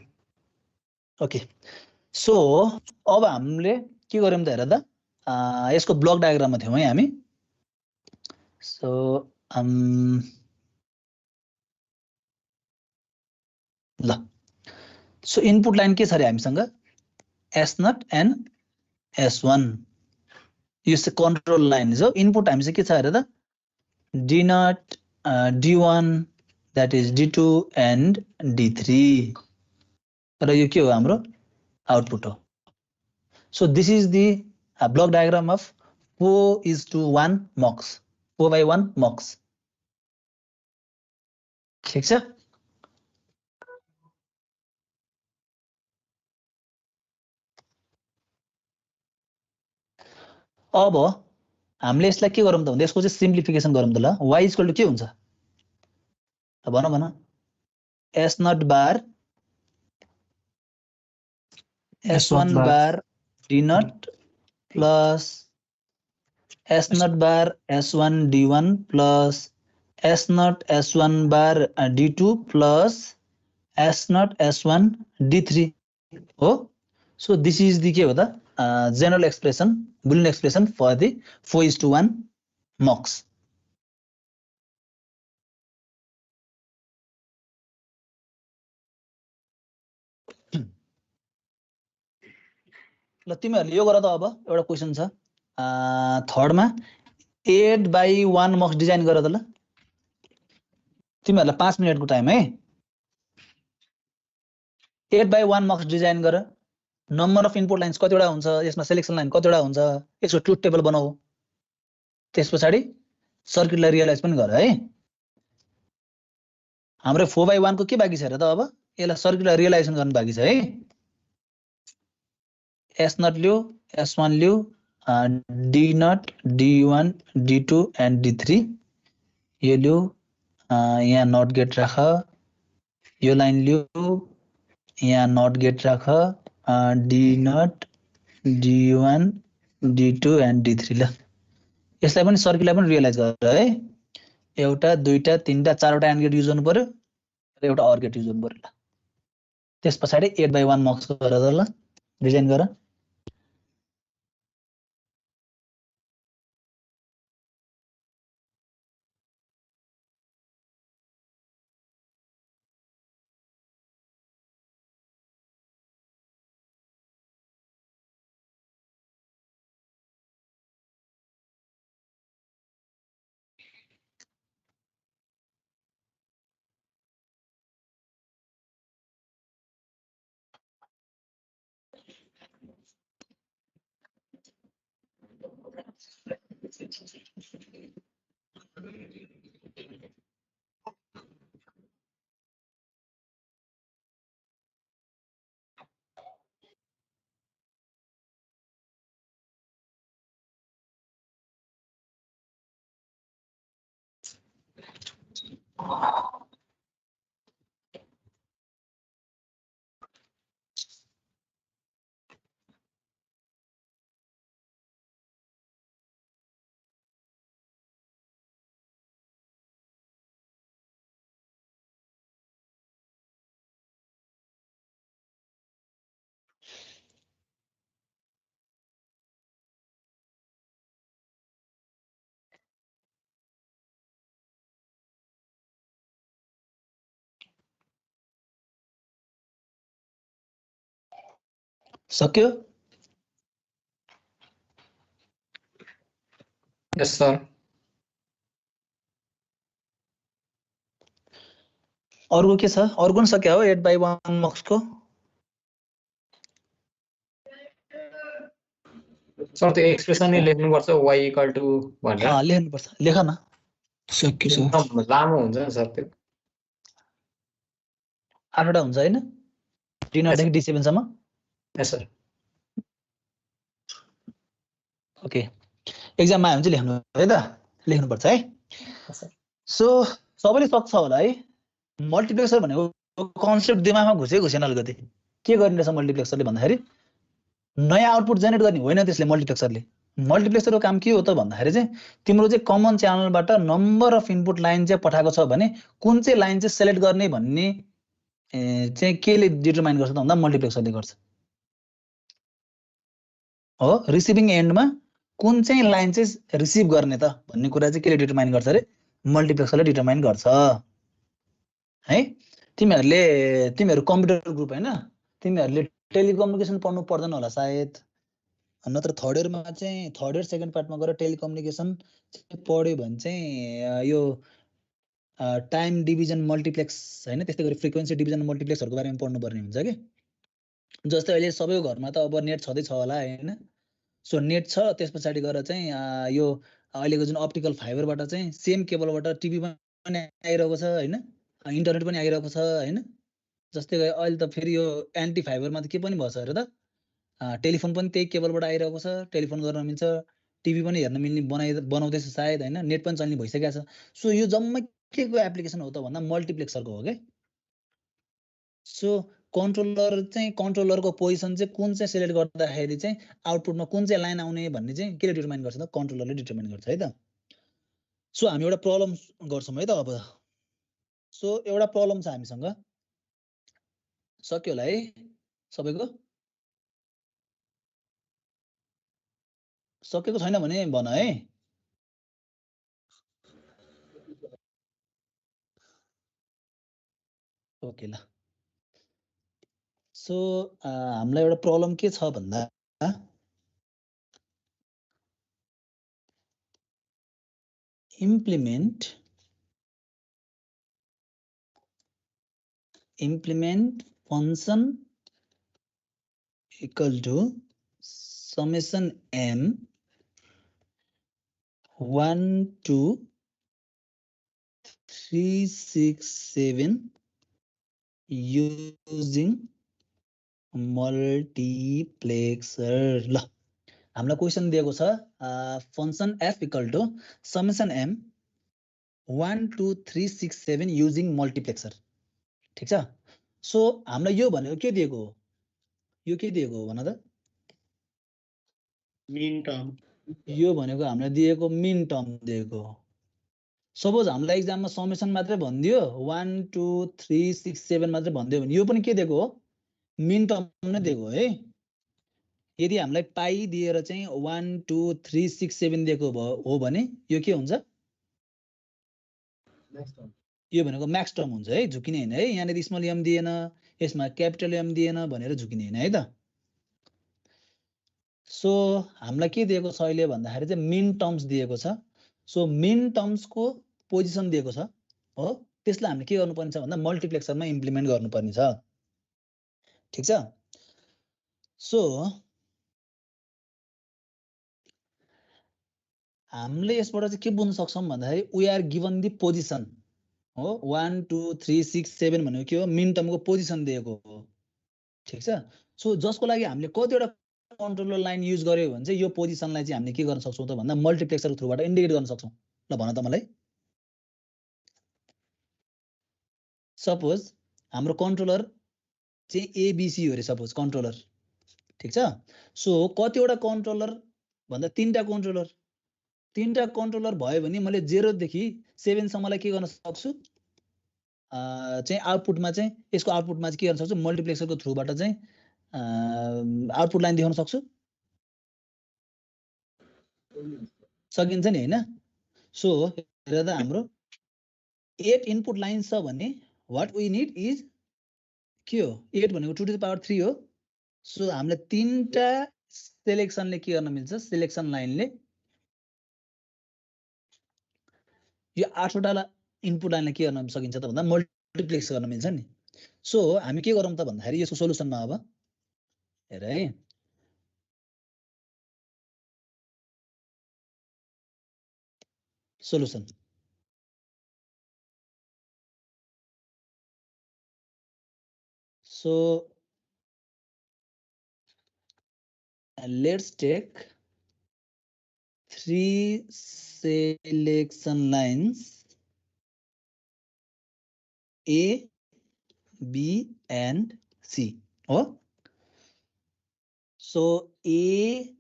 ओके सो अब हामीले के गर्यौं त हेर त यसको ब्लक डायग्राममा थियौं है हामी सो ल सो इनपुट लाइन के छ रे हामीसँग S0 एन्ड S1 यो चाहिँ कन्ट्रोल लाइन हो इनपुट हामीसँग के छ हेर त D0 D1 that is D2 and D3 र यो के हो हाम्रो आउटपुट हो so this is the block diagram of 4:1 मक्स 4:1 मक्स ठीक छ अब हामीले यसलाई के गरौँ त भन्दा यसको चाहिँ सिम्प्लिफिकेसन गरौँ त ल y = के हुन्छ भन S0 बार S1 बार D0 प्लस S0 बार S1 D1 plus S0 S1 bar D2 plus S0 S1 D3 हो. So this is the के हो त general expression, Boolean expression for the 4:1 mux. ल तिमीहरूले यो गर त अब एउटा क्वेशन छ थर्डमा 8/1 मक्स डिजाइन गर त ल तिमीहरूलाई 5 मिनेटको टाइम है 8/1 मक्स डिजाइन गर नम्बर अफ इनपुट लाइन्स कतिवटा हुन्छ यसमा सेलेक्सन लाइन कतिवटा हुन्छ यसको ट्रुथ टेबल बनाऊ त्यसपछि सर्किटलाई रियलाइज पनि गर है हाम्रो 4/1 को के बाँकी छ र त अब यसलाई सर्किटलाई रियलाइजेसन गर्न बाँकी छ है S0 Leo S1 Leo D0 D1 D2 and D3 यो लियो यहाँ नट गेट राख यो लाइन लियो यहाँ नट गेट राख D0 D1 D2 and D3 ल यसलाई पनि सर्किटलाई पनि रियलाइज गर है एउटा दुईटा तीनटा चारवटा एन्ड गेट युज गर्नु पर्यो र एउटा अर गेट युज गर्नु पर्यो ल त्यसपछि 8/1 मक्स गर त ल डिजाइन गर सक्यो यस सर अरुको के छ अरुको पनि सक्यो हो 8/1 मक्स को सर त्यो एक्सप्रेसन नै लेख्नु पर्छ y = भनेर लेख्नु पर्छ लेख न सक्यो सर एकदम लामो हुन्छ नि सर त्यो 8वटा हुन्छ हैन D0 देखि D7 सम्म यस सर ओके एक्जाममा आयो भने चाहिँ लेख्नु है त लेख्नु पर्छ है सो सबैले सक्छ होला है मल्टिप्लेक्सर भनेको कन्सेप्ट दिमागमा घुसेन अलिकति के गर्ने रहेछ मल्टिप्लेक्सरले भन्दाखेरि नयाँ आउटपुट जेनेरेट गर्ने होइन त्यसले मल्टिप्लेक्सरको काम के हो त भन्दाखेरि चाहिँ तिम्रो चाहिँ कमन च्यानलबाट नम्बर अफ इनपुट लाइन चाहिँ पठाएको छ भने कुन चाहिँ लाइन चाहिँ सेलेक्ट गर्ने भन्ने चाहिँ केले डिटरमाइन गर्छ त भन्दा मल्टिप्लेक्सरले गर्छ हो रिसिभिङ एन्डमा कुन चाहिँ लाइन चाहिँ रिसिभ गर्ने त भन्ने कुरा चाहिँ केले डिटरमाइन गर्छ रे मल्टिप्लेक्सरले डिटरमाइन गर्छ है तिमीहरू कम्प्युटर ग्रुप हैन तिमीहरूले टेलिकम्युनिकेसन पढ्नु पर्दैन होला सायद नत्र थर्ड इयरमा चाहिँ थर्ड इयर सेकेन्ड पार्टमा गएर टेलिकम्युनिकेसन पढ्यो भने चाहिँ यो टाइम डिभिजन मल्टिप्लेक्स हैन त्यस्तै गरी फ्रिक्वेन्सी डिभिजन मल्टिप्लेक्सहरुको बारेमा पढ्नु पर्ने हुन्छ के जस्तै अहिले सबैको घरमा त अब नेट छँदै छ होला हैन सो नेट छ त्यसपछि गएर चाहिँ यो अहिलेको जुन अप्टिकल फाइबरबाट चाहिँ सेम केबलबाट टिभी पनि आइरहेको छ हैन इन्टरनेट पनि आइरहेको छ हैन जस्तै गरी अहिले त फेरि यो एन्टी फाइबरमा त के पनि भछ अरे त टेलिफोन पनि त्यही केबलबाट आइरहेको छ टेलिफोन गर्न मिल्छ टिभी पनि हेर्न मिल्ने बनाउँदैछ सायद हैन नेट पनि चल्ने भइसकेको छ सो यो जम्मै केको एप्लिकेसन हो त भन्दा मल्टिप्लेक्सरको हो के सो कन्ट्रोलरको पोजिसन चाहिँ कुन चाहिँ सिलेक्ट गर्दाखेरि चाहिँ आउटपुटमा कुन चाहिँ लाइन आउने भन्ने चाहिँ केले डिटरमाइन गर्छ त कन्ट्रोलरले डिटरमाइन गर्छ है त सो हामी एउटा प्रब्लम गर्छौँ है त अब सो एउटा प्रब्लम छ हामीसँग सक्यो होला है सबैको सकेको छैन भने भन है ओके ल सो हामीलाई एउटा प्रब्लम के छ भन्दा implement function equal to summation m 1 to 367 using multiplexer ल हामीलाई क्वेशन दिएको छ function f equal to summation m 1 2 3 6 7 using multiplexer ठीक छ सो हामीलाई यो भनेको के दिएको हो यो के दिएको हो भन त मिन टर्म यो भनेको हामीलाई दिएको मिन टर्म दिएको हो सपोज हामीलाई एक्जाममा समेसन मात्रै भनिदियो 1 2 3 6 7 मात्रै भनिदियो भने यो पनि के दिएको हो मिन टर्म नै दिएको हो है यदि हामीलाई पाई दिएर चाहिँ 1 2 3 6 7 दिएको हो भने यो के हुन्छ यो भनेको म्याक्स टर्म हुन्छ है झुकिने हैन है यहाँनेर स्मल एम दिएन यसमा क्यापिटल एम दिएन भनेर झुकिने हैन है त सो हामीलाई के दिएको छ अहिले भन्दाखेरि चाहिँ मिन टर्म्स दिएको छ सो मिन टर्म्सको पोजिसन दिएको छ हो त्यसलाई हामीले के गर्नुपर्ने छ भन्दा मल्टिप्लेक्सरमा इम्प्लिमेन्ट गर्नुपर्ने छ ठीक छ सो हामीले यसबाट चाहिँ के बुझ्न सक्छौं भन्दाखेरि we are given the position हो 1 2 3 6 7 भनेको के हो मिन टर्मको पोजिसन दिएको हो ठीक छ सो जसको लागि हामीले कतिवटा कन्ट्रोलर लाइन युज गर्यो भने चाहिँ यो पोजिसनलाई चाहिँ हामीले के गर्न सक्छौं त भन्दा मल्टिप्लेक्सर थ्रुबाट इन्डिकेट गर्न सक्छौं ल भन त मलाई सपोज हाम्रो कन्ट्रोलर चाहिँ एबीसी हो रे सपोज कन्ट्रोलर ठीक छ सो कतिवटा कन्ट्रोलर भन्दा तीनटा कन्ट्रोलर भयो भने मैले 0 देखि 7 सम्मलाई के गर्न सक्छु चाहिँ आउटपुटमा चाहिँ यसको आउटपुटमा चाहिँ के गर्न सक्छु मल्टिप्लेक्सरको थ्रुबाट चाहिँ आउटपुट लाइन देखाउन सक्छु सकिन्छ नि हैन सो हेर त हाम्रो 8 इनपुट लाइन छ भने व्हाट वी नीड इज के हो 8 भनेको 2 टु द पावर 3 हो सो हामीलाई तीनटा सिलेक्सनले के गर्न मिल्छ सिलेक्सन लाइनले यो 8 वटा इनपुट लाइनले के गर्न सकिन्छ त भन्दा मल्टिप्लेक्स गर्न मिल्छ नि सो हामी के गरौँ त भन्दाखेरि यसको सोलुसनमा अब हेर है solution so let's take 3 selection lines A, B and C हो so A,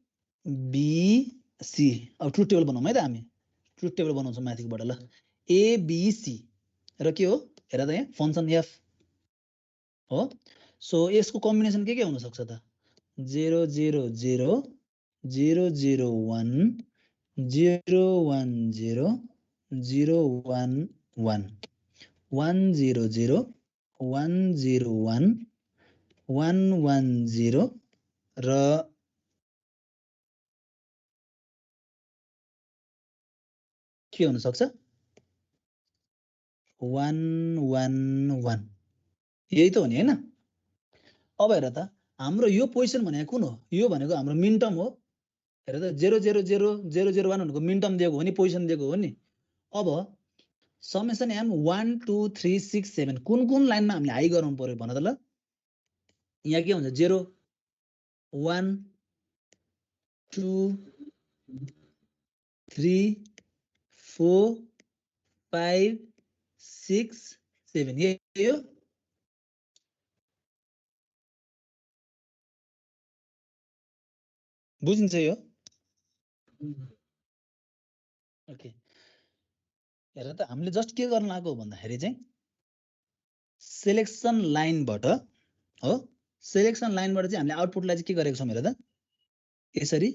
B, C अब ट्रुथ टेबल बनाउँ है त हामी ट्रुथ टेबल बनाउँछौँ माथिबाट ल A, B, C र के हो हेर त यहाँ फंक्सन F हो सो यसको कम्बिनेसन के हुन सक्छ त 0 0 0 0 0 1 0 1 0 0 1 1 1 0 0 1 0 1 1 1 0 र के हुन सक्छ 1 1 1 यही त हो नि हैन अब हेर त हाम्रो यो पोजिसन भनेको कुन हो यो भनेको हाम्रो मिन टर्म हो हेर त 0 0 0 0 0 1 भनेको मिन टर्म दिएको हो नि पोजिसन दिएको हो नि अब समेसन m 1 2 3 6 7 कुन लाइनमा हामीले हाई गराउनु पर्यो भन त ल यहाँ के हुन्छ 0 1 2 3 4 5 6 7 यही हो बुझिन्छ यो ओके हेर त हामीले जस्ट के गर्न लागेको भन्दाखेरि चाहिँ सेलेक्सन लाइनबाट हो सेलेक्सन लाइनबाट चाहिँ हामीले आउटपुटलाई चाहिँ के गरेको छौँ हेर त यसरी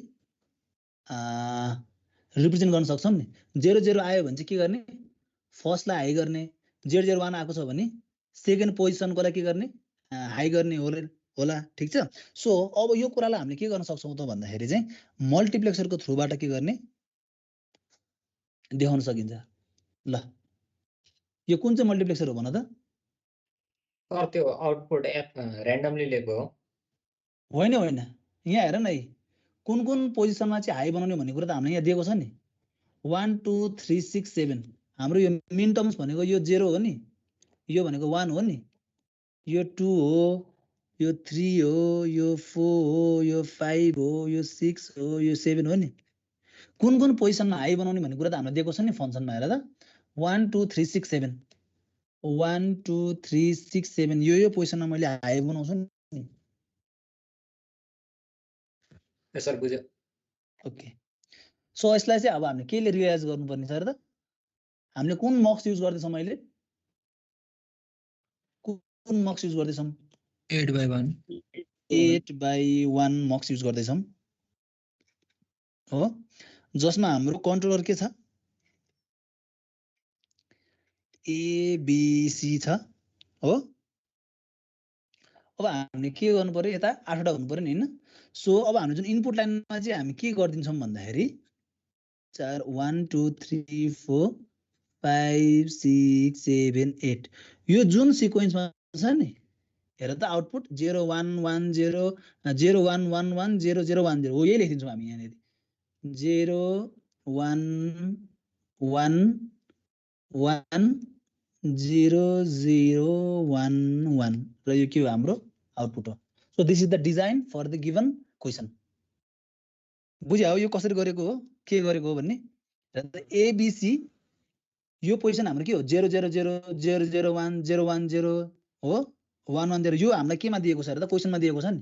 रिप्रेजेन्ट गर्न सक्छौँ नि 0 0 आयो भने चाहिँ के गर्ने फर्स्टलाई हाई गर्ने 0 0 1 आएको छ भने सेकेन्ड पोजिसनकोलाई के गर्ने हाई गर्ने होला ठिक छ सो अब यो कुरालाई हामीले के गर्न सक्छौँ त भन्दाखेरि चाहिँ मल्टिप्लेक्सरको थ्रुबाट के गर्ने देखाउन सकिन्छ ल यो कुन चाहिँ मल्टिप्लेक्सर हो भन त सर त्यो आउटपुट र्यान्डमली लिएको हो होइन होइन यहाँ हेर न है कुन कुन पोजिसनमा चाहिँ हाई बनाउने भन्ने कुरा त हामीले यहाँ दिएको छ नि 1 2 3 6 7 हाम्रो यो मिन टर्म्स भनेको यो 0 हो नि यो भनेको 1 हो नि यो 2 हो यो 3 हो यो 4 हो यो 5 हो यो 6 हो यो 7 हो नि कुन कुन पोजिसनमा हाई बनाउने भन्ने कुरा त हामीले दिएको छ नि फङ्सनमा हेर त 1 2 3 6 7 1 2 3 6 7 यो पोजिसनमा मैले हाई बनाउँछु नि सर बुझ्यो ओके सो यसलाई चाहिँ अब हामीले केले रियलाइज गर्नुपर्ने छ र त हामीले कुन मक्स युज गर्दैछौँ अहिले कुन मक्स युज गर्दैछौँ 8/1 8/1 मक्स युज गर्दैछौँ हो जसमा हाम्रो कन्ट्रोलर के छ एबिसी छ हो अब हामीले के गर्नु पर्यो यता 8वटा हुनु पर्यो नि हैन सो अब हाम्रो जुन इनपुट लाइनमा चाहिँ हामी के गर्दिन्छौँ भन्दाखेरि 4 1 2 3 4 5 6 7 8 यो जुन सिक्वेन्समा छ नि हेर त आउटपुट 0 1 1 0 0 1 1 1 0 0 1 0 हो यही लेखिदिन्छौँ हामी यहाँनिर 0 1 1 1 0 0 1 1 र यो के हो हाम्रो आउटपुट हो so this is the design for the given question बुझ्यो हो यो कसरी गरेको हो के गरेको हो भन्ने एबिसी यो पोजिसन हाम्रो के हो 0 0 0 0 0 1 0 1 0 हो 1 1 0 यो हामीलाई केमा दिएको छ र त क्वेसनमा दिएको छ नि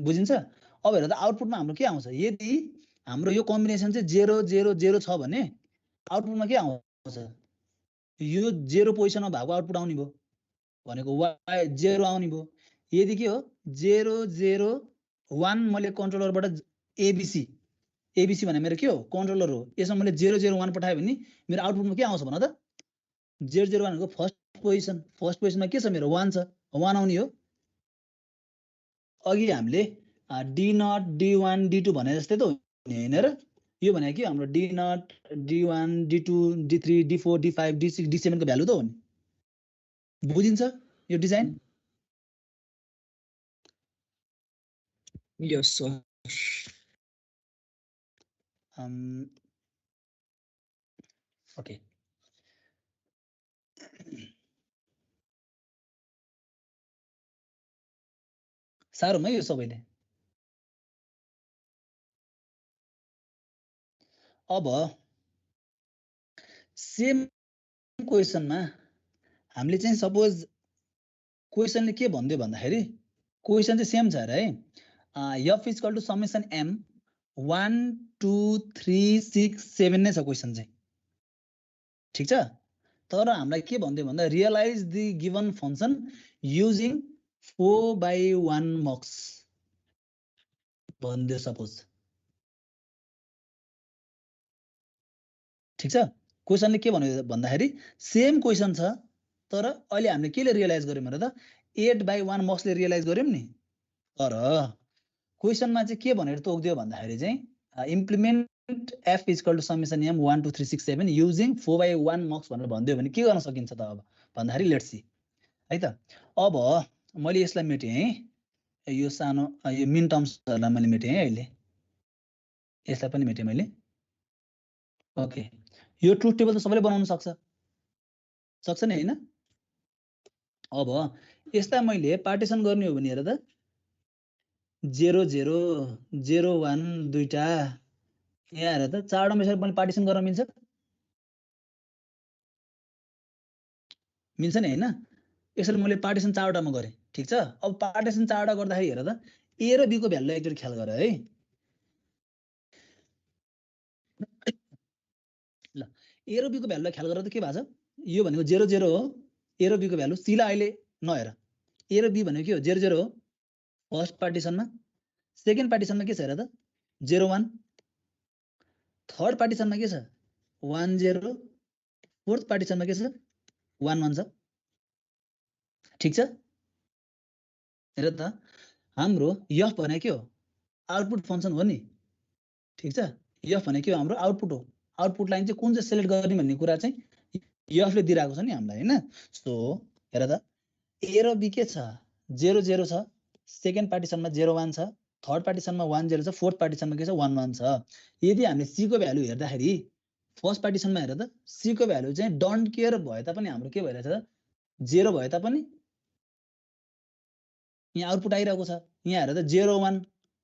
बुझिन्छ अब हेर त आउटपुटमा हाम्रो के आउँछ यदि हाम्रो यो कम्बिनेसन चाहिँ 0 0 0 छ भने आउटपुटमा के आउँछ यो 0 पोजिसनमा भएको आउटपुट आउने भयो भनेको 0 आउने भयो यदि के हो 0 0 1 मैले कन्ट्रोलरबाट एबिसी भने मेरो के हो कन्ट्रोलर हो यसमा मैले 0 0 1 पठाएँ भने मेरो आउटपुटमा के आउँछ भन त 0 0 1 को फर्स्ट पोजिसनमा के छ मेरो 1 छ 1 आउने हो अघि हामीले D0 D1 D2 भने जस्तै त हो नि हैन र यो भनेको के हाम्रो D0 D1 D2 D3 D4 D5 D6 D7 को भ्यालु त हो नि बुझिन्छ यो डिजाइन यस सर ओके साह्रोमा यो सबैले अब सेम क्वेसनमा हामीले चाहिँ सपोज क्वेसनले के भन्दियो भन्दाखेरि क्वेसन चाहिँ सेम छ अरे है f equal to summation m 1 2 3 6 7 नै छ क्वेसन चाहिँ ठीक छ तर हामीलाई के भन्दियो भन्दा realize the given function using 4/1 mux भन्दियो सपोज ठीक छ क्वेसनले के भन्यो भन्दाखेरि सेम क्वेसन छ तर अहिले हामीले केले रियलाइज गर्यौं भने त 8/1 मक्सले रियलाइज गर्यौं नि तर क्वेसनमा चाहिँ के भनेर तोक्दियो भन्दाखेरि चाहिँ implement f equal to summation m 1 2 3 6 7 using 4/1 mux भनेर भन्दियो भने के गर्न सकिन्छ त अब भन्दाखेरि लेट्स सी है त अब मैले यसलाई मेटेँ है यो सानो यो मिन टर्म्सहरुलाई मैले मेटेँ है अहिले यसलाई पनि मेटेँ मैले ओके यो ट्रुथ टेबल त सबैले बनाउन सक्छ नि हैन अब यसलाई मैले पार्टिसन गर्ने हो भने हेर त 0 0 0 1 दुईटा यहाँ हेर त चारवटा मेसेज पनि पार्टिसन गर्न मिल्छ नि हैन यसरी मैले पार्टिसन चारवटामा गरे ठीक छ अब पार्टिसन चारवटा गर्दाखेरि हेर त ए र बी को भ्यालुलाई एकचोटी ख्याल गर है ए र बी को भ्यालुलाई ख्याल गरेर त के भएको छ यो भनेको 0 0 हो ए र बी को भ्यालु सी लाई अहिले नहेर ए र बी भनेको के हो 0 0 हो फर्स्ट पार्टिसनमा सेकेन्ड पार्टिसनमा के छ हेर त 0 1 थर्ड पार्टिसनमा के छ 1 0 फोर्थ पार्टिसनमा के छ 1 1 छ ठीक छ हेर त हाम्रो f भनेको के हो आउटपुट फंक्सन हो नि ठीक छ f भनेको के हो हाम्रो आउटपुट हो आउटपुट लाइन चाहिँ कुन चाहिँ सिलेक्ट गर्ने भन्ने कुरा चाहिँ f ले दिइराको छ नि हामीलाई हैन सो हेर त a र b के छ 0 0 छ सेकेन्ड पार्टिसनमा 0 1 छ थर्ड पार्टिसनमा 1 0 छ फोर्थ पार्टिसनमा के छ 1 1 छ यदि हामीले c को भ्यालु हेर्दाखेरि फर्स्ट पार्टिसनमा हेर त c को भ्यालु चाहिँ डोन्ट केयर भए तापनि हाम्रो के भइरहेछ 0 भए तापनि यहाँ आउटपुट आइरहेको छ यहाँ हेर त 0 1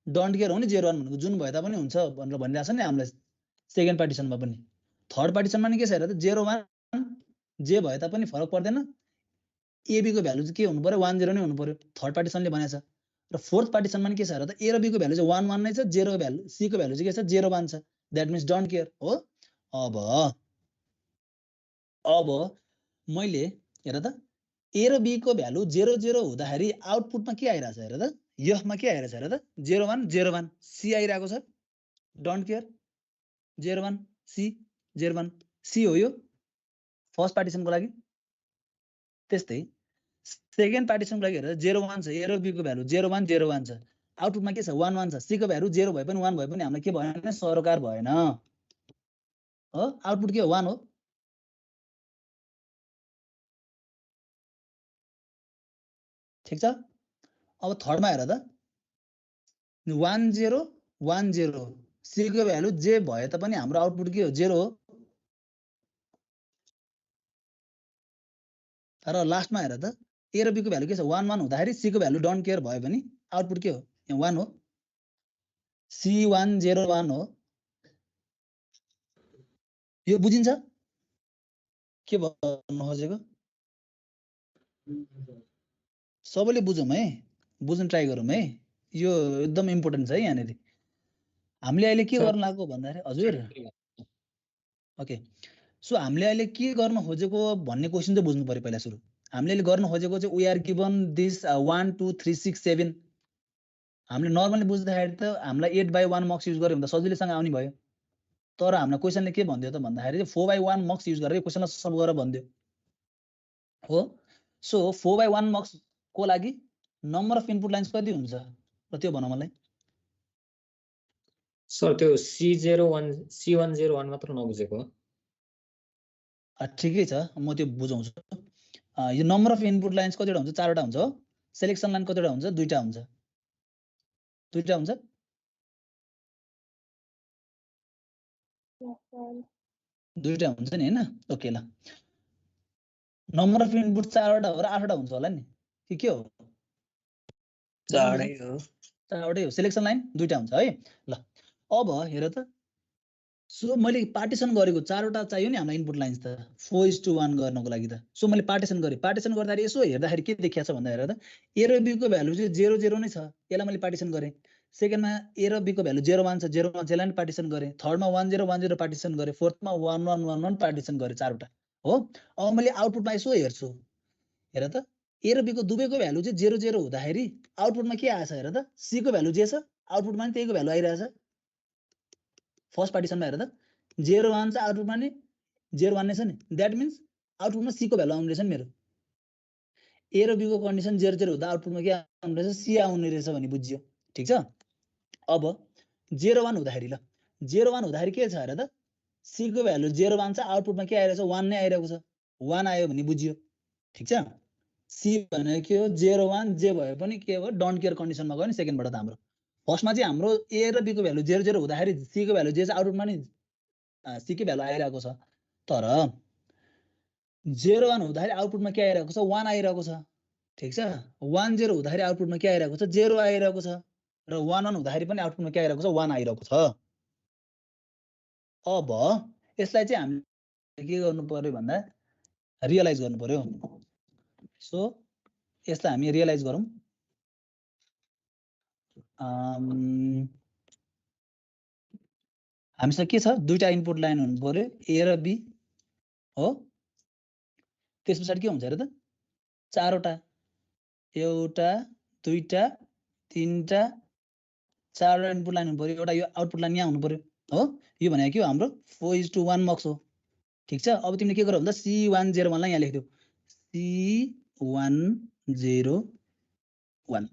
डोन्ट केयर हो नि 0 1 भनेको जुन भए तापनि हुन्छ भनेर भनिरहेछ नि हामीलाई सेकेन्ड पार्टिसनमा पनि थर्ड पार्टिसनमा नि के छ हेर त 0 1 जे भए तापनि फरक पर्दैन एबी को भ्यालु चाहिँ के हुनु पर्यो 1 0 नै हुनु पर्यो थर्ड पार्टिसनले भनेछ र फोर्थ पार्टिसनमा नि के छ हेर त ए र बी को भ्यालु चाहिँ 1 1 नै छ 0 भ्यालु सी को भ्यालु चाहिँ के छ 0 1 छ दैट मिन्स डोन्ट केयर हो अब मैले हेर त ए र बी को भ्यालु 0 0 हुँदाखेरि आउटपुटमा के आइरहेछ हेर त f मा के आइरहेछ हेर त 0 1 0 1 सी आइरहेको छ डोन्ट केयर 0 1 सी 0 1 सी हो यो फर्स्ट पार्टिसनको लागि त्यस्तै सेकेन्ड पार्टिसनको लागि हेर 0 1 छ ए र बी को भ्यालु 0 1 0 1 छ आउटपुटमा के छ 1 1 छ सी को भ्यालु 0 भए पनि 1 भए पनि हामीलाई के भएन सरोकार भएन हो आउटपुट के हो 1 हो ठीक छ अब थर्डमा हेर त 1 0 1 0 सी को भ्यालु जे भए तापनि हाम्रो आउटपुट के हो 0 हो तर लास्टमा हेर त ए र बी को भ्यालु के छ 1 1 हुँदाखेरि सी को भ्यालु डोन्ट केयर भयो भने आउटपुट के हो यहाँ 1 हो सी 1 0 1 हो यो बुझिन्छ के भन्नु खोजेको सबैले बुझौँ है बुझ्न ट्राई गरौँ है यो एकदम इम्पोर्टेन्ट छ है यहाँनिर हामीले अहिले के गर्न लागेको भन्दाखेरि हजुर ओके सो हामीले अहिले के गर्न खोजेको भन्ने क्वेशन चाहिँ बुझ्नु पर्यो पहिला सुरु हामीले अहिले गर्न खोजेको चाहिँ वी आर गिवन दिस 1 2 3 6 7 हामीले नर्मली बुझ्दाखेरि त हामीलाई 8/1 मक्स युज गर्यो भने त सजिलैसँग आउने भयो तर हाम्रो क्वेशनले के भन्दियो त भन्दाखेरि 4/1 मक्स युज गरेर क्वेशनलाई सल्भ गरेर भन्दियो हो सो 4/1 मक्स को लागि नम्बर अफ इनपुट लाइन्स कति हुन्छ र त्यो भन मलाई सर त्यो C01 C101 मात्र नबुझेको ठिकै छ म त्यो बुझाउँछु यो नम्बर अफ इनपुट लाइन्स कतिवटा हुन्छ 4 वटा हुन्छ हो सिलेक्सन लाइन कतिवटा हुन्छ 2टा हुन्छ 2टा हुन्छ 2टा हुन्छ नि हैन ओके ल नम्बर अफ इनपुट 4 वटा हो र 8 वटा हुन्छ होला नि के हो 4 हो 4 वटै हो सिलेक्सन लाइन 2टा हुन्छ है ल अब हेर त सो मैले पार्टिसन गरेको 4 वटा चाहियो नि हामीलाई इनपुट लाइन्स त 4:1 गर्नको लागि त सो मैले पार्टिसन गरे पार्टिसन गर्दाखेरि यसो हेर्दाखेरि के देखिया छ भन्दा हेर त ए र बी को भ्यालु चाहिँ 0 0 नै छ यसलाई मैले पार्टिसन गरे सेकेन्डमा ए र बी को भ्यालु 0 1 छ 0 1 यसलाई पनि पार्टिसन गरे थर्डमा 1 0 1 0 पार्टिसन गरे फोर्थमा 1 1 1 1 पार्टिसन गरे 4 वटा हो अब मैले आउटपुटमा यसो हेर्छु हेर त ए र बी को दुवैको भ्यालु चाहिँ 0 0 हुँदाखेरि आउटपुटमा के आएछ हेर त सी को भ्यालु जे छ आउटपुटमा पनि त्यहीको भ्यालु आइरहेछ फर्स्ट पार्टिसनमा हेर त 0 1 चाहिँ आउटपुटमा नि 0 1 नै छ नि दैट मिन्स आउटपुटमा सी को भ्यालु आउने रहेछ नि मेरो ए र बी को कन्डिसन 0 0 हुँदा आउटपुटमा के आउने रहेछ सी आउने रहेछ भने बुझ्यो ठीक छ अब 0 1 हुँदाखेरि ल 0 1 हुँदाखेरि के छ हेर त सी को भ्यालु 0 1 छ आउटपुटमा के आइरहेछ 1 नै आइरहेको छ 1 आयो भने बुझ्यो ठीक छ सी भनेको के हो 0 1 जे भए पनि के हो डोन्ट केयर कन्डिसनमा गयो नि सेकेन्डबाट त हाम्रो फर्स्टमा चाहिँ हाम्रो ए र बी को भ्यालु 0 0 हुँदाखेरि सी को भ्यालु जे छ आउटपुटमा नि सी को भ्यालु आइरहेको छ तर 0 1 हुँदाखेरि आउटपुटमा के आइरहेको छ 1 आइरहेको छ ठीक छ 1 0 हुँदाखेरि आउटपुटमा के आइरहेको छ 0 आइरहेको छ र 1 1 हुँदाखेरि पनि आउटपुटमा के आइरहेको छ 1 आइरहेको छ अब यसलाई चाहिँ हामीले के गर्नु पर्यो भन्दा रियलाइज गर्नु पर्यो सो यसलाई हामी रियलाइज गरौँ हामीसँग के छ दुईटा इनपुट लाइन हुनु पर्यो ए र बी हो त्यस पछाडि के हुन्छ र त चारवटा एउटा दुईटा तीनटा चारवटा इनपुट लाइन हुनु पर्यो एउटा यो आउटपुट लाइन यहाँ हुनु पर्यो हो यो भनेको के हो हाम्रो 4:1 मक्स हो ठीक छ अब तिमीले के गर भन्दा C101 लाई यहाँ लेख्दियौ C101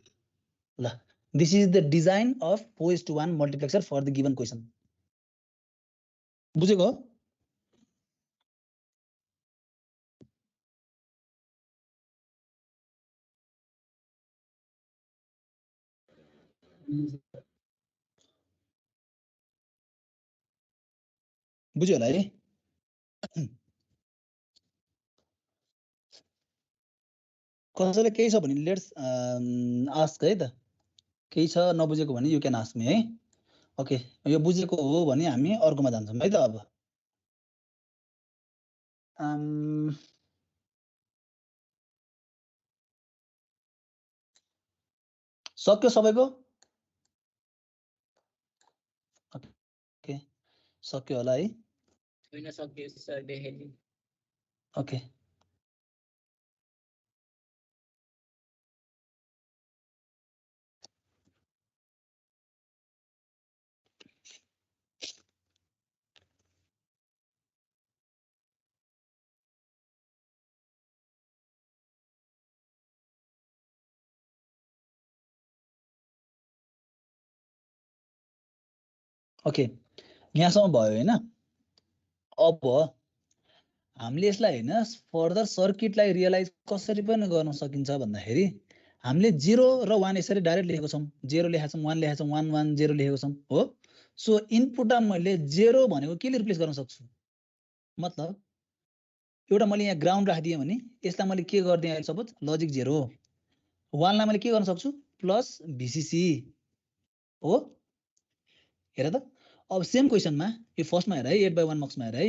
ल this is the design of 4:1 multiplexer for the given question बुझेको हो बुझ्यो होला है कसैले केही छ भने लेट्स आस्क है त केही छ नबुझेको भने यु क्यान आस्क मी है ओके यो बुझेको हो भने हामी अर्कोमा जान्छौँ है त अब सक्यो सबैको ओके सक्यो होला है छैन सक्यो सर देखाइदिनु ओके ओके यहाँसम्म भयो हैन अब हामीले यसलाई हैन फर्दर सर्किटलाई रियलाइज कसरी पनि गर्न सकिन्छ भन्दाखेरि हामीले 0 र 1 यसरी डाइरेक्ट लेखेको छौं 0 लेखेको छौं 1 लेखेको छौं 1 1 0 लेखेको छौं हो सो इनपुटमा मैले 0 भनेको केले रिप्लेस गर्न सक्छु मतलब एउटा मैले यहाँ ग्राउन्ड राखिदिए भने यसलाई मैले के गर्दिए अहिले सपोज लजिक 0 1 लाई मैले के गर्न सक्छु प्लस VCC हो हेर त अब सेम क्वेशनमा यो फर्स्टमा हेर है 8/1 मक्समा हेर है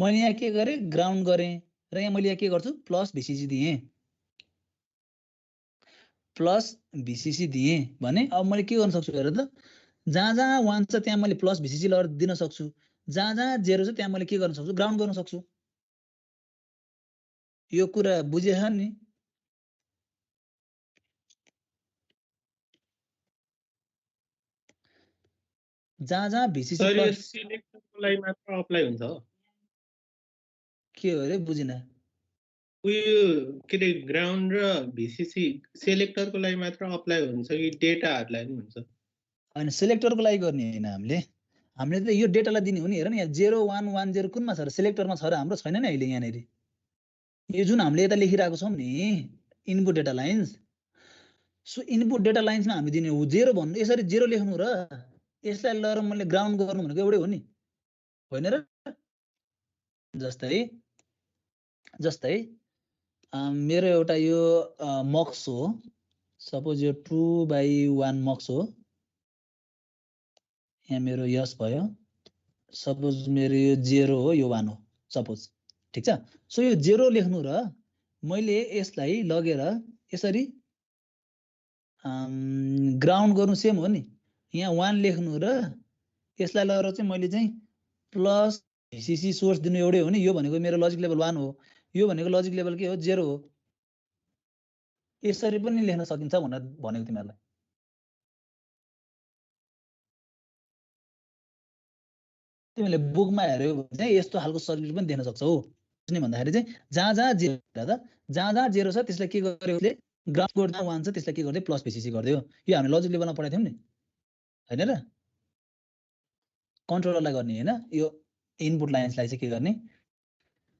मैले यहाँ के गरे ग्राउन्ड गरे र यहाँ मैले यहाँ के गर्छु प्लस VCC दिए प्लस VCC दिए भने अब मैले के गर्न सक्छु हेर त जहाँ जहाँ 1 छ त्यहाँ मैले प्लस VCC दिन सक्छु जहाँ जहाँ 0 छ त्यहाँ मैले के गर्न सक्छु ग्राउन्ड गर्न सक्छु यो कुरा बुझेछ नि जहाँ जहाँ VCC सर यो प्लस सिलेक्टरको लागि मात्र अप्लाई हुन्छ हो के हो रे बुझिन उयो के रे ग्राउन्ड र VCC सेलेक्टरको लागि मात्र अप्लाई हुन्छ कि डेटाहरुलाई पनि हुन्छ अनि सेलेक्टरको लागि गर्ने हैन हामीले त यो डेटालाई दिने हो नि हेर न यहाँ 0 1 1 0 कुनमा छ र सेलेक्टरमा छ र हाम्रो छैन नि अहिले यहाँनेरि यो जुन हामीले यता लेखिरहेको छौं नि input data lines so input data लाइन्समा हामी दिने हो 0 भन्नु यसरी 0 लेख्नु र यसलाई लगेर मैले ग्राउन्ड गर्नु भनेको एउटै हो नि होइन र जस्तै मेरो एउटा यो मक्स हो सपोज यो 2/1 मक्स हो यहाँ मेरो यस भयो सपोज मेरो यो 0 हो यो 1 हो सपोज ठीक छ सो यो 0 लेख्नु र मैले यसलाई लगेर यसरी ग्राउन्ड गर्नु सेम हो नि यहाँ 1 लेख्नु र यसलाई लगेर चाहिँ मैले चाहिँ प्लस VCC सोर्स दिनु एउटै हो नि यो भनेको मेरो लजिक लेभल 1 हो यो भनेको लजिक लेभल के हो 0 हो यसरी पनि लेख्न सकिन्छ भनेर भनेको तिमीहरुलाई तिमीले बुकमा हेर्यौ भने चाहिँ यस्तो खालको सर्किट पनि देख्न सक्छौ किन भन्दाखेरि चाहिँ जहाँ जहाँ 0 छ जहाँ जहाँ 0 छ त्यसलाई के गर्यो उसले ग्राफ गर्दा 1 छ त्यसलाई के गर्दै प्लस VCC गर्दियो यो हामीले लजिक लेभलमा पढाएको थियौं नि हैन र कन्ट्रोलरलाई गर्ने हैन यो इनपुट लाइन्सलाई चाहिँ के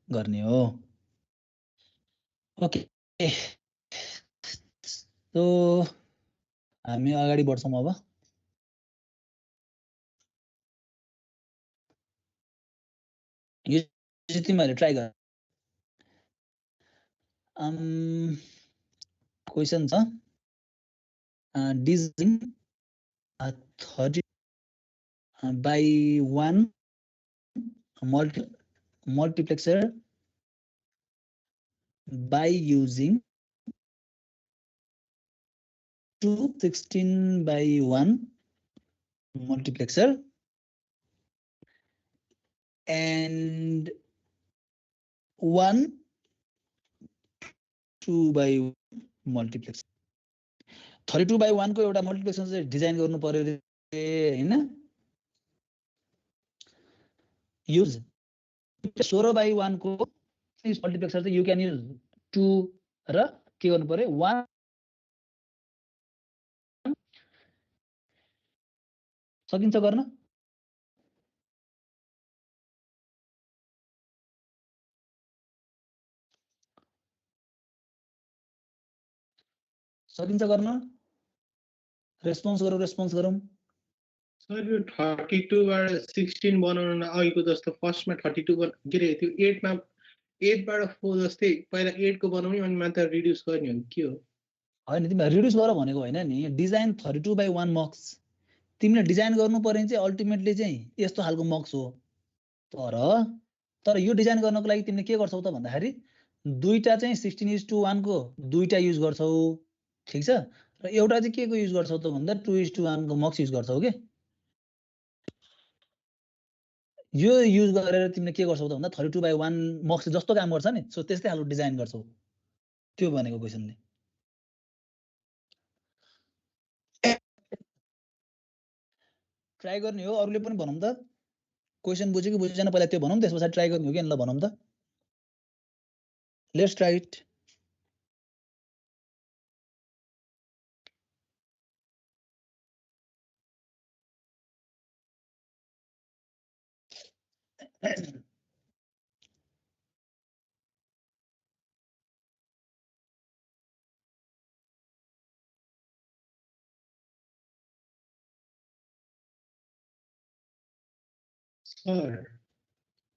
गर्ने हो ओके सो हामी अगाडि बढ्छौं अब यो चाहिँ तिमीहरुले ट्राई गर क्वेशन छ design 30/1 multiplexer by using 216/1 multiplexer and 1/2 multiplex 32/1 को एउटा मल्टिप्लेक्सन चाहिँ डिजाइन गर्नु पर्यो रे हैन युज 16/1 को मल्टिप्लेक्सर चाहिँ यु क्यान युज 2 र के गर्नु पर्यो 1 सकिन्छ गर्न सकिन्छ गर्न रेस्पोन्स गरौँ सर यो 32 बाट 16 बनाउन अघिको जस्तो फर्स्टमा 32 के रे त्यो 8 मा 8 बाट 4 जस्तै पहिला 8 को बनाउने अनि मात्र रिड्युस गर्ने हो के हो हैन तिमी रिड्युस गर भनेको हैन नि डिजाइन 32/1 मक्स तिमीले डिजाइन गर्नु पर्ने चाहिँ अल्टिमेटली चाहिँ यस्तो खालको मक्स हो तर यो डिजाइन गर्नको लागि तिमीले के गर्छौ त भन्दाखेरि दुईटा चाहिँ 16:1 को दुईटा युज गर्छौ ठीक छ र एउटा चाहिँ के को युज गर्छौ त भन्दा 2:1 को मक्स युज गर्छौ के यो युज गरेर तिमीले के गर्छौ त भन्दा 32/1 मक्स जस्तो काम गर्छ नि सो त्यस्तै खालको डिजाइन गर्छौ त्यो भनेको क्वेशनले ट्राई गर्ने हो अरूले पनि भनौं त क्वेशन बुझ्यो कि बुझेन पहिला त्यो भनौं त्यसपछि ट्राई गर्ने हो कि ल भनौं त लेट्स ट्राई इट सर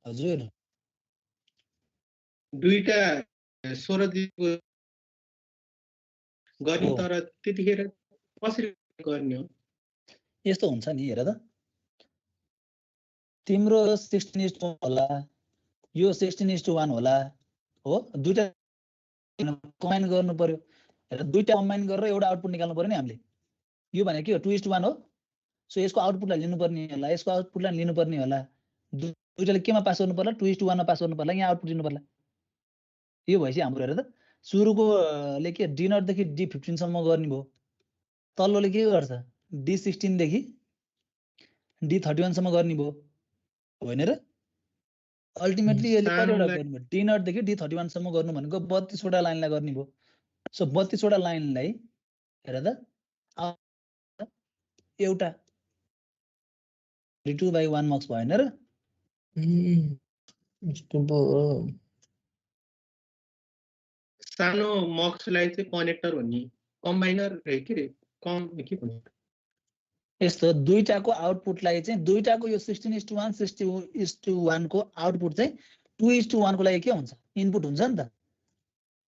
हजुर दुईटा 16 दिनको गर्ने तर त्यतिखेर कसरी गर्ने हो यस्तो हुन्छ नि हेर त तिम्रो 16:1 होला यो 16:1 होला हो दुईटा कम्बाइन गर्नु पर्यो हेर दुईटा कम्बाइन गरेर एउटा आउटपुट निकाल्नु पर्यो नि हामीले यो भनेको के हो 2:1 हो सो यसको आउटपुटलाई लिनु पर्ने होला यसको आउटपुटलाई लिनु पर्ने होला दुईटाले केमा पास गर्नु पर्ला 2:1 मा पास गर्नु पर्ला यहाँ आउटपुट दिनु पर्ला यो भएपछि हाम्रो हेर त सुरुको ले के D0 देखि D15 सम्म गर्ने भयो तल्लोले के गर्छ D16 देखि D31 सम्म गर्ने भयो होइन र अल्टिमेटली यसले कतिवटा गर्नु D0 देखि D31 सम्म गर्नु भनेको 32 वटा लाइनलाई गर्ने भयो सो 32 वटा लाइनलाई हेर त एउटा 32/1 मक्स भएन र सानो मक्सलाई चाहिँ कनेक्टर भन्ने कम्बाइनर के रे के भन्छ यस्तो दुईटाको आउटपुटलाई चाहिँ दुईटाको यो 16:1 16:1 को आउटपुट चाहिँ 2:1 को लागि के हुन्छ इनपुट हुन्छ नि त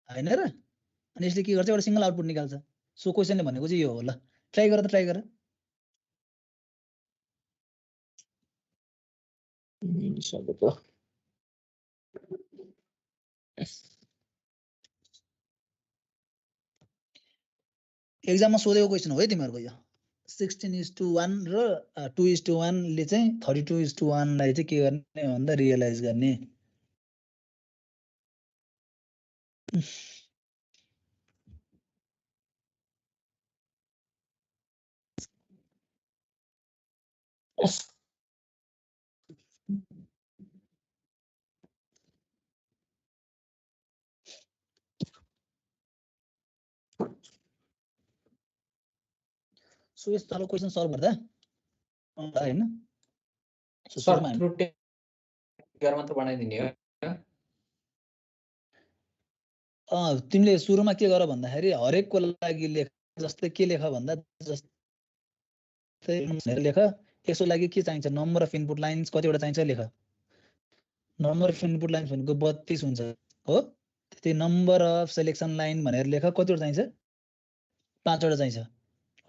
हैन र अनि यसले के गर्छ एउटा सिंगल आउटपुट निकाल्छ सो क्वेशनले भनेको चाहिँ यो हो ल ट्राई गर त ट्राई गर एक्जाममा सोधेको क्वेशन हो है तिमीहरुको यो 16:1 र 2:1 ले चाहिँ 32:1 लाई चाहिँ के गर्ने भन्दा रियलाइज गर्ने सो यस्तो खालको क्वेशन सल्भ गर्दा हैन सो सर थ्रु टेक्निक मात्र बनाइदिने हो तिमीले सुरुमा के गर भन्दाखेरि हरेकको लागि लेख जस्तै के लेख भन्दा जस्तै लेख यसको लागि के चाहिन्छ नम्बर अफ इनपुट लाइन्स कतिवटा चाहिन्छ लेख नम्बर अफ इनपुट लाइन्स भनेको 32 हुन्छ हो त्यही नम्बर अफ सिलेक्सन लाइन भनेर लेख कतिवटा चाहिन्छ 5 वटा चाहिन्छ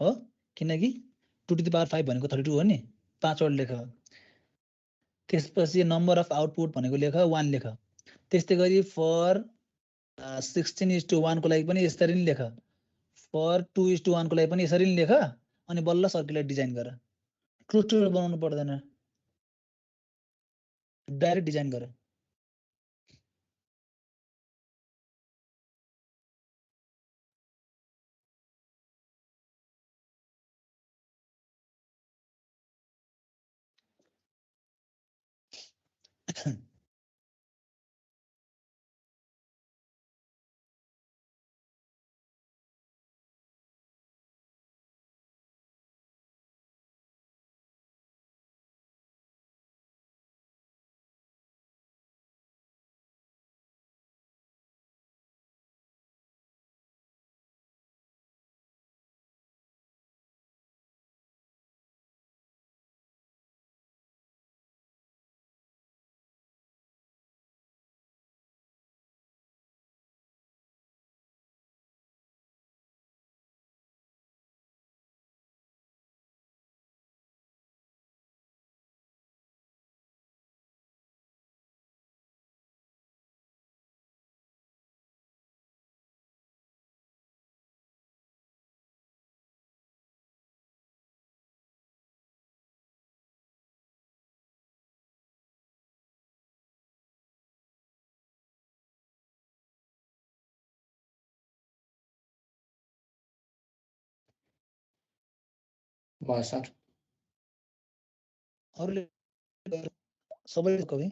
हो किनकि 2 टु द पावर 5 भनेको 32 हो नि 5 वटा लेख त्यसपछि नम्बर अफ आउटपुट भनेको लेख 1 लेख त्यस्तै गरी फर 16:1 को लागि पनि यसरी नै लेख फर 2:1 को लागि पनि यसरी नै लेख अनि बल्ल सर्कुलर डिजाइन गर ट्रुथ टेबल बनाउनु पर्दैन डाइरेक्ट डिजाइन गर भयो सर अरूले सबैले कवि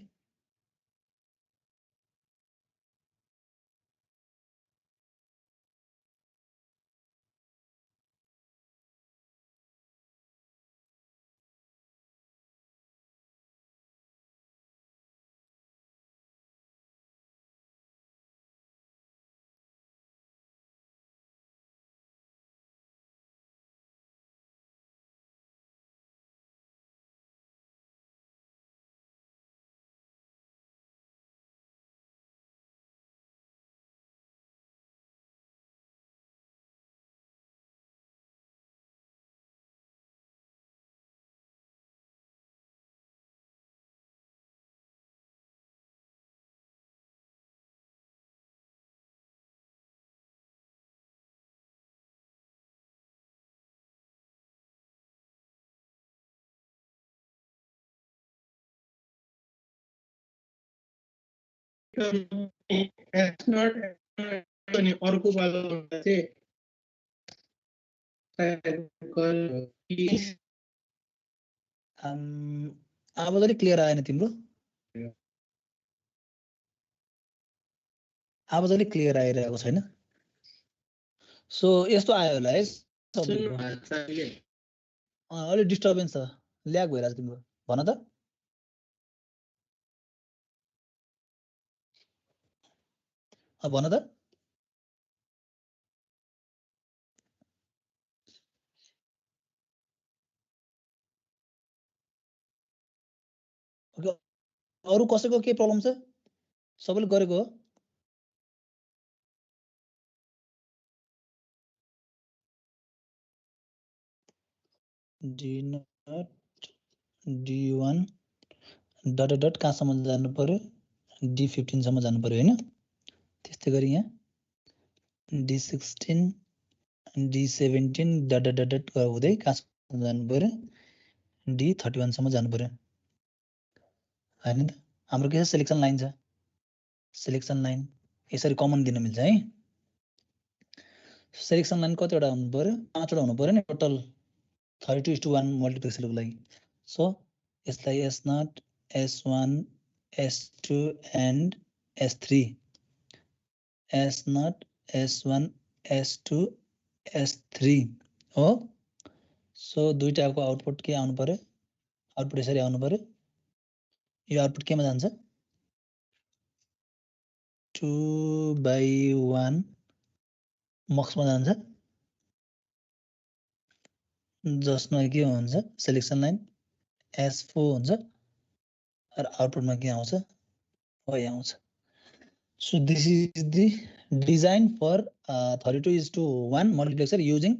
अनि अर्को वाला चाहिँ आवाज अलिक क्लियर आएन तिम्रो आवाज अलिक क्लियर आइरहेको छैन सो यस्तो आयो होला है अलिक डिस्टर्बेन्स छ ल्याग भइरहेको छ तिम्रो भन त भन त अरू कसैको के प्रब्लम छ सबैले गरेको हो D1 डट डट कहाँसम्म जानु पर्यो D15 सम्म जानु पर्यो हैन त्यस्तै गरी यहाँ D16 D17 dot dot dot हुँदै कहाँसम्म जानु पर्यो D31 सम्म जानु पर्यो हैन त हाम्रो के छ सिलेक्सन लाइन छ सिलेक्सन लाइन यसरी कमन दिन मिल्छ है सिलेक्सन लाइन कतिवटा हुनु पर्यो 5 वटा हुनु पर्यो नि टोटल 32:1 मल्टिप्लेक्सरको लागि सो यसलाई S0 S1 S2 and S3 S0 S1 S2 S3 हो सो दुईटाको आउटपुट के आउनु पर्यो आउटपुट यसरी आउनु पर्यो यो आउटपुट केमा जान्छ 2/1 मक्समा जान्छ जसमा के हुन्छ सिलेक्सन लाइन S4 हुन्छ र आउटपुटमा के आउँछ Y आउँछ so this is the design for 32:1 multiplexer using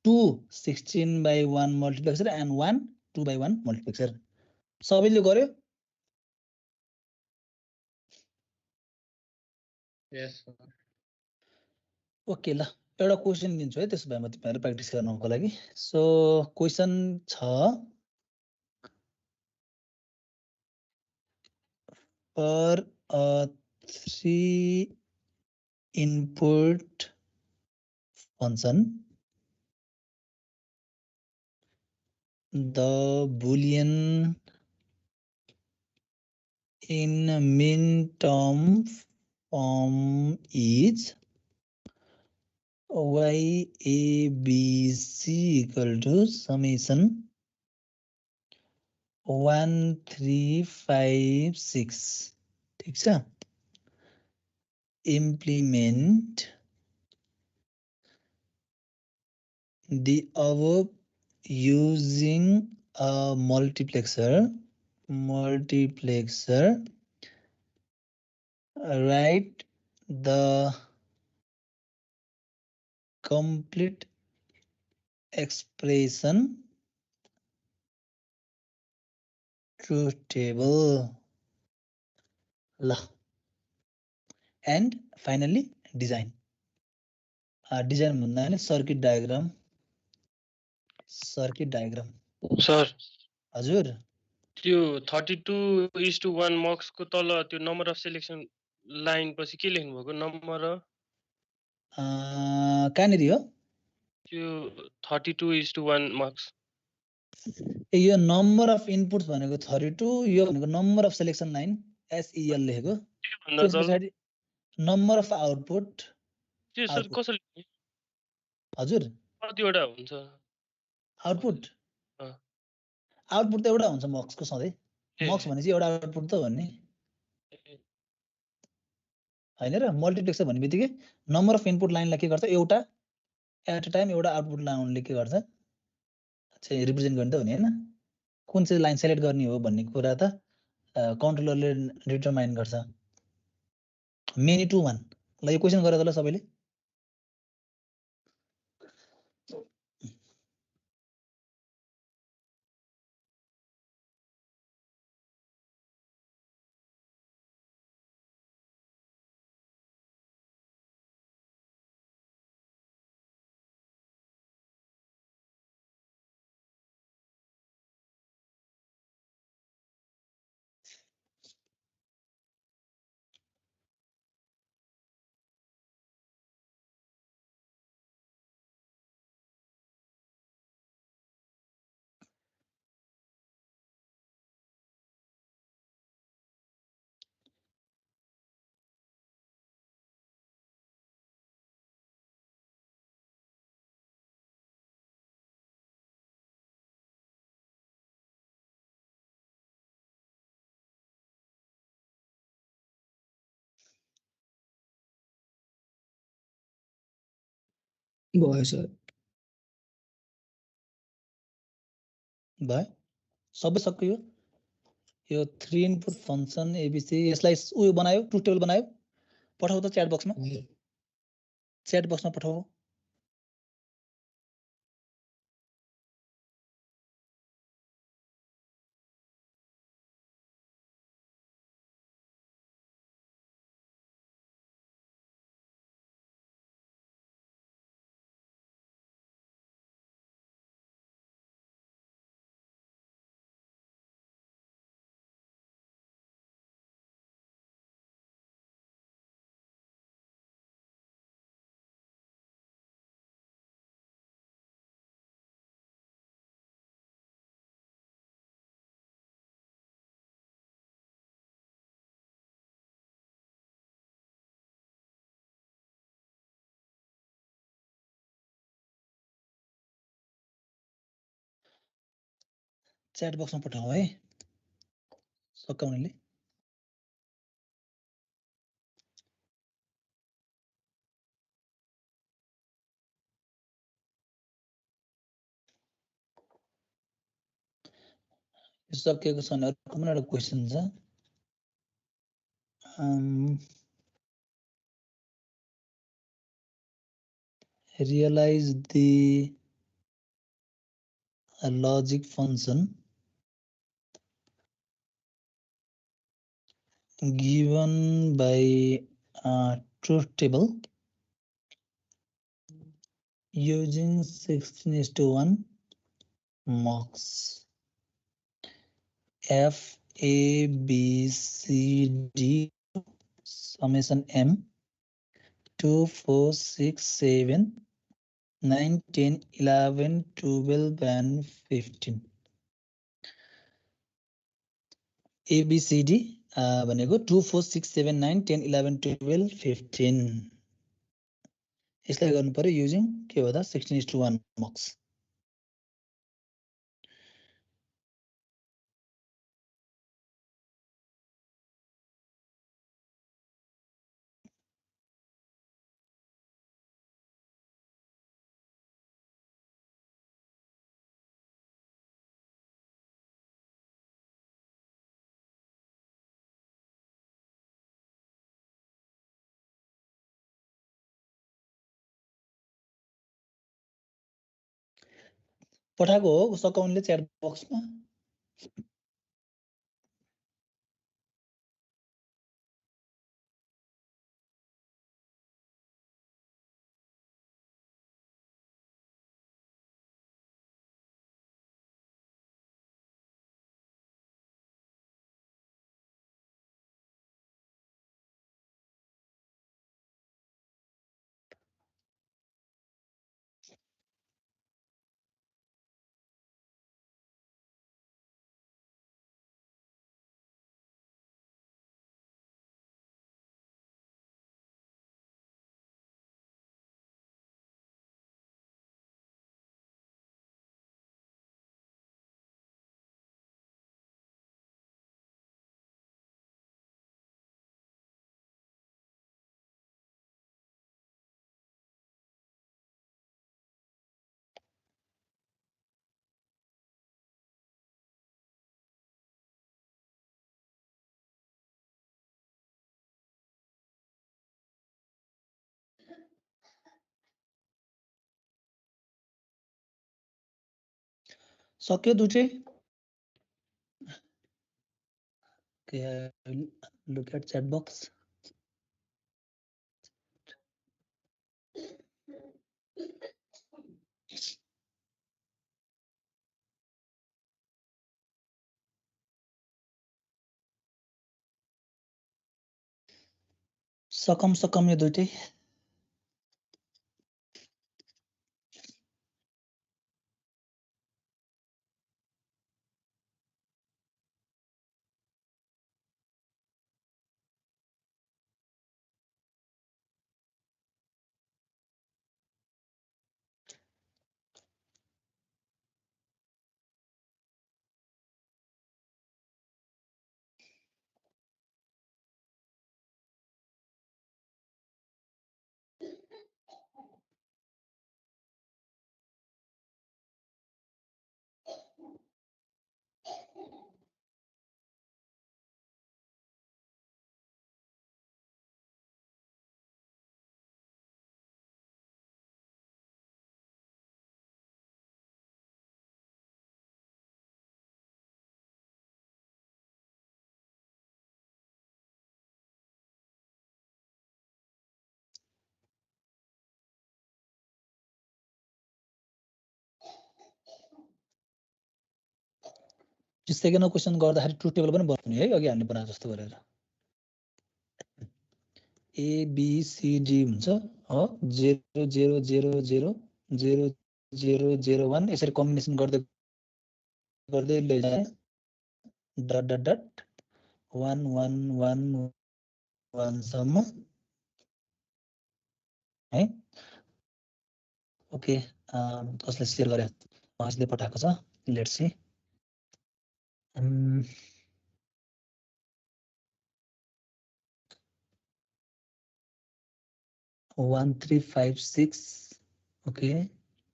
two 16/1 multiplexer and one 2/1 multiplexer सबैले गर्यो यस ओके ल एउटा क्वेशन दिन्छु है त्यसो भए म तिमीहरु प्र्याक्टिस गर्नको लागि सो क्वेशन छ for a 3 input function the boolean in min-term form is YABC equal to summation 1356. ठीक छ? Implement the above using a multiplexer. Write the complete expression truth table. And finally design. Design भन्दा नि circuit diagram. Sir हजुर त्यो 32:1 मक्स को तल त्यो number of selection line पछि के लेख्नु भएको नम्बर कहाँनिर हो त्यो 32:1 मक्स यो नम्बर अफ इनपुट्स भनेको 32 यो भनेको number of selection line SEL लेखेको भन्दा तल त्यसपछि नम्बर अफ आउटपुट त्यो सर कसरी हजुर कतिवटा हुन्छ आउटपुट अँ। आउटपुट त एउटा हुन्छ मक्सको सधैँ मक्स भनेपछि एउटा आउटपुट त हो नि हैन र मल्टिप्लेक्सर भन्ने बित्तिकै नम्बर अफ इनपुट लाइनलाई के गर्छ एउटा एट अ टाइम एउटा आउटपुट लाइनले के गर्छ चाहिँ रिप्रेजेन्ट गर्ने त हो नि हैन कुन चाहिँ लाइन सेलेक्ट गर्ने हो भन्ने कुरा त कन्ट्रोलरले डिटरमाइन गर्छ मेनी टु वान ल यो क्वेशन गरेर ल सबैले भयो सर भयो सबै सक्यो यो 3 इनपुट फंक्सन एबीसी यसलाई उयो बनायो ट्रुथ टेबल बनायो पठाऊ त च्याट बक्समा पठाऊ च्याट बक्समा पठाऊ है सकाउनेले सकेको छ भने अर्को पनि एउटा क्वेशन छ realize the logic function given by truth table using 16:1 mux f a b c d summation m 2 4 6 7 9 10 11 12 and 15 ABCD भनेको 2 4 6 7 9 10 11 12 15 यसलाई गर्नु पर्यो युजिङ के हो त 16:1 मक्स पठाएको हो सकाउनले च्याट बक्समा सक्यो दुटै Okay, I will look at chat box. सकम यो दुटै सेकेन्डको क्वेसन गर्दाखेरि ट्रुथ टेबल पनि बनाउने है अघि हामीले बनाए जस्तो गरेर ए बी सी डी हुन्छ हो 0 0 0 0 0 0 0 1 यसरी कम्बिनेसन गर्दै गर्दै लैजाए डट डट डट 1 1 1 1 सम्म है ओके कसले शेयर गरे हजुरले पठाएको छ let's see 1 3 5 6 okay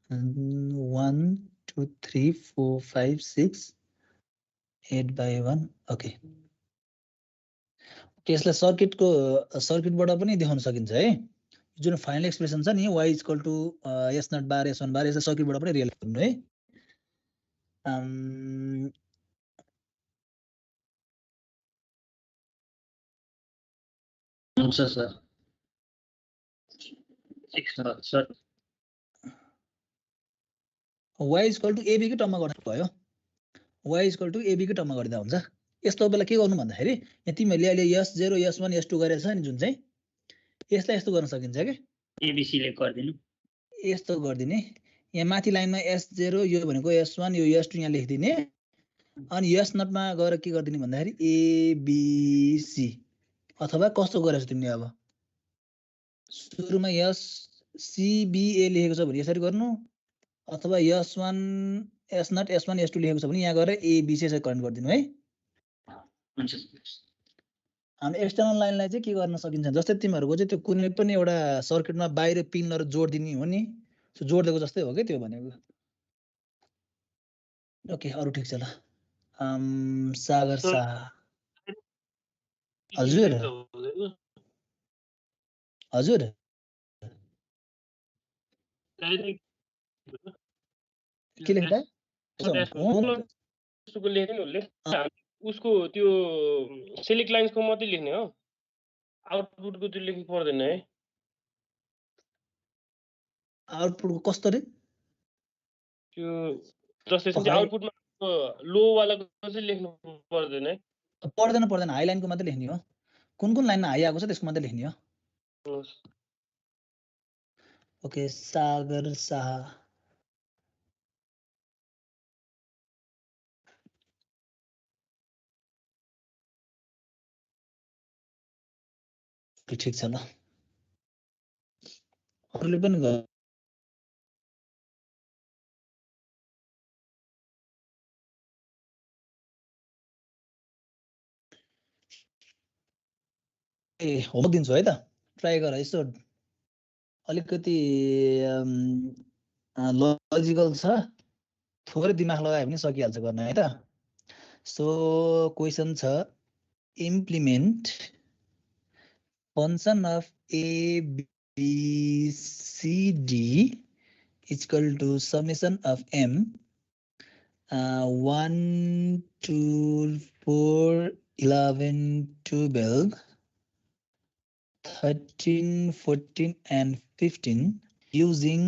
and 1 2 3 4 5 6 8 by 1 okay यसलाई सर्किटबाट पनि देखाउन सकिन्छ है जुन फाइनल एक्सप्रेसन छ नि y = s0 बार s1 बार यसलाई सर्किटबाट पनि रियलाइज गर्नु है हुन्छ सर 6 सर y = ab कै टर्ममा गर्दा भयो y = ab कै टर्ममा गर्दा हुन्छ यस्तो बेला के गर्नु भन्दाखेरि यहाँ तिमीहरूले अहिले s0 s1 s2 गरेछ नि जुन चाहिँ यसलाई यस्तो गर्न सकिन्छ के एबीसी ले गर्दिनु यस्तो गर्दिने यहाँ माथि लाइनमा s0 यो भनेको s1 यो s2 यहाँ लेखिदिने अनि यस नटमा गएर के गर्दिने भन्दाखेरि एबिसी अथवा कस्तो गरेछ तिमीले अब सुरुमा यस सिबिए लेखेको छ भने यसरी गर्नु अथवा S1 S0 S1 S2 लेखेको छ भने यहाँ गएर एबिसी चाहिँ करेन्ट गरिदिनु है हामी एक्सटर्नल लाइनलाई चाहिँ के गर्न सकिन्छ जस्तै तिमीहरूको चाहिँ त्यो कुनै पनि एउटा सर्किटमा बाहिर पिनहरु जोड्दिने हो नि सो जोड्दिएको जस्तै हो के त्यो भनेको ओके अरु ठीक छ ल सागर शाह हजुर हजुर के लेख्दा उसको त्यो सिलेक्ट लाइन्सको मात्रै लेख्ने हो आउटपुटको त्यो लेख्नु पर्दैन है आउटपुटको कसरी त्यो जस्तै चाहिँ आउटपुटमा लो वालाको चाहिँ लेख्नु पर्दैन है पर्दैन हाई लाइनको मात्रै लेख्ने हो कुन लाइनमा हाई आएको छ त्यसको मात्रै लेख्ने हो ओके सागर शाह ठीक छ ल अरूले पनि होमवर्क दिन्छु है त ट्राई गर यसो अलिकति लजिकल छ थोरै दिमाग लगायो भने सकिहाल्छ गर्न है त सो क्वेशन छ implement function of a b c d is equal to summation of m 1 2 4 11 12 13 14 and 15 using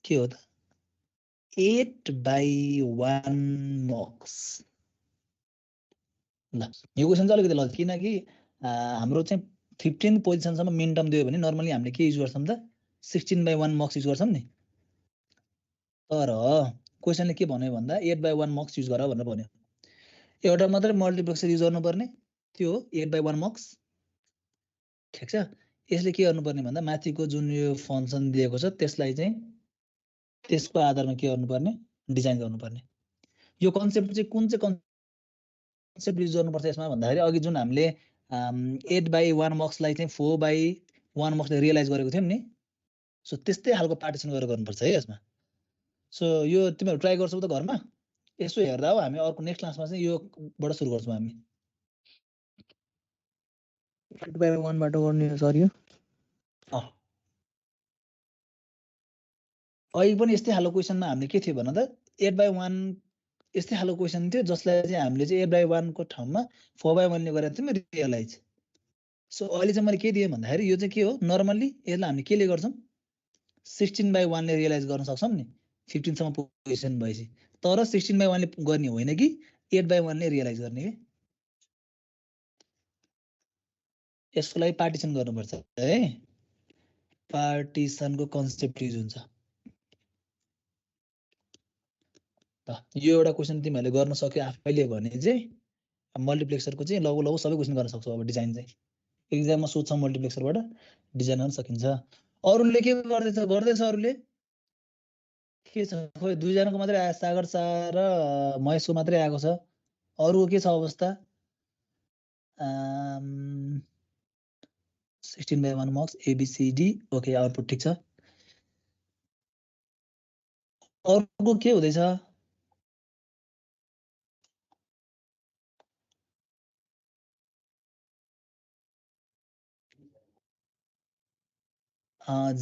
8/1 mux ल यो क्वेशन चाहिँ अलिकति ल किनकि हाम्रो चाहिँ 15 पोजिसनसम्म मिन टर्म दियो भने नर्मली हामीले के युज गर्छौं त 16/1 मक्स युज गर्छौं नि तर क्वेशनले के भन्यो भन्दा 8/1 मक्स युज गर भनेर भन्यो एउटा मात्रै मल्टिप्लेक्सर युज गर्नुपर्ने त्यो 8/1 मक्स ठीक छ यसले के गर्नुपर्ने भन्दा माथिको जुन यो फंक्सन दिएको छ त्यसलाई चाहिँ त्यसको आधारमा के गर्नुपर्ने डिजाइन गर्नुपर्ने यो कन्सेप्ट चाहिँ कुन चाहिँ कन्सेप्ट युज गर्नुपर्छ यसमा भन्दाखेरि अघि जुन हामीले 8/1 मक्सलाई चाहिँ 4/1 मक्सले रियलाइज गरेको थियौं नि सो त्यस्तै खालको पार्टिसन गरेर गर्नुपर्छ है यसमा सो यो तिमीहरु ट्राई गर्छौ त घरमा यसो हेर्दा हो हामी अर्को नेक्स्ट क्लासमा चाहिँ यो बाट सुरु गर्छौं हामी 8/1 बाट गर्ने सर यो अहिले पनि यस्तै खालको क्वेशनमा हामीले के थियो भन्दा 8/1 यस्तै खालको क्वेशन थियो जसलाई चाहिँ हामीले चाहिँ 8/1 को ठाउँमा 4/1 ले गरेको थियौं रियलाइज सो अहिले चाहिँ मैले के दिए भन्दाखेरि यो चाहिँ के हो नर्मली यसलाई हामीले केले गर्छौं 16/1 ले रियलाइज गर्न सक्छौं नि 15 सम्म पोजिसन भएपछि तर 16/1 ले गर्ने होइन कि 8/1 ले रियलाइज गर्ने के यसको लागि पार्टिसन गर्नुपर्छ है पार्टिसनको कन्सेप्ट युज हुन्छ यो एउटा क्वेशन तिमीहरुले गर्न सक्यो आफैले भने चाहिँ मल्टिप्लेक्सरको चाहिँ लगभग सबै क्वेशन गर्न सक्छौ अब डिजाइन चाहिँ एक्जाममा सोध्छौ मल्टिप्लेक्सरबाट डिजाइन गर्न सकिन्छ अरूले के गर्दैछ अरूले के छ खोइ दुई जनाको मात्रै आयो सागर शाह र महेशको मात्रै आएको छ अरूको के छ अवस्था 16/1 मक्स एबीसीडी ओके आउटपुट ठीक छ अरूको के हुँदैछ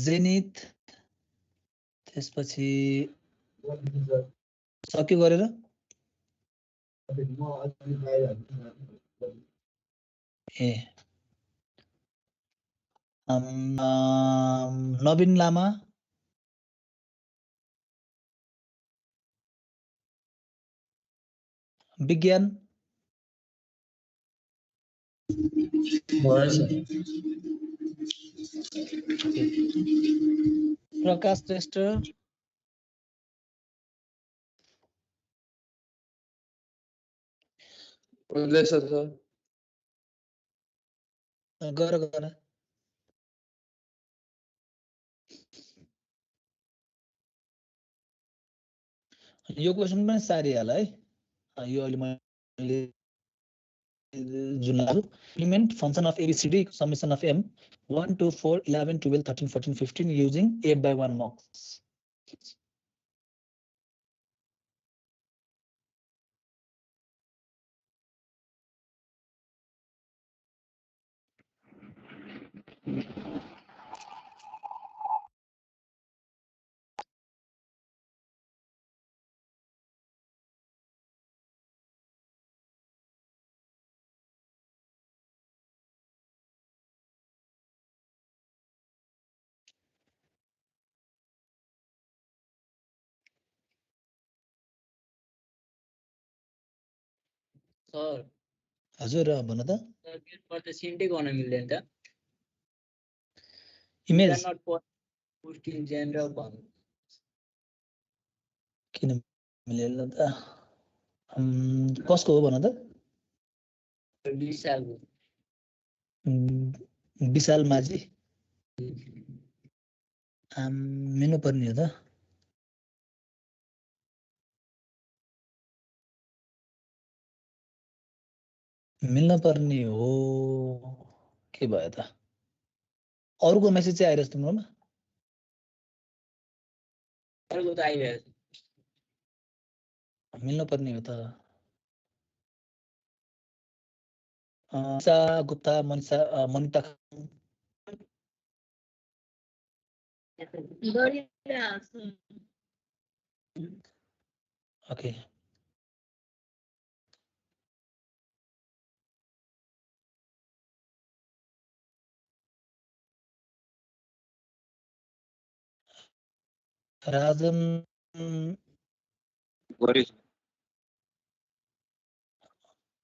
जेनिथ त्यसपछि सक्यो गरेर ए नवीन लामा विज्ञान प्रकाश श्रेष्ठ हुँदैछ सर। गर गर यो क्वेसन पनि सारिहाल है। यो अहिले मैले जुन लाग्यो implement function of ABCD summation of m 1 2 4 11 12 13 14 15 using 8/1 mux। Sir हजुर भन त। गेट पर्दा सिन्टै गर्न मिल्दैन त। Image not post in general भन्नु। किन मिलेन त? कसको हो भन त? विशाल विशाल माझी मिल्नु पर्ने हो त। मिल्न पर्ने हो। के भयो त? अरूको मेसेज चाहिँ आइरहेछ तिम्रोमा? अरूको त आइरहेछ। मिल्न पर्ने हो त। निशा गुप्ता, मनिता ओके। राजन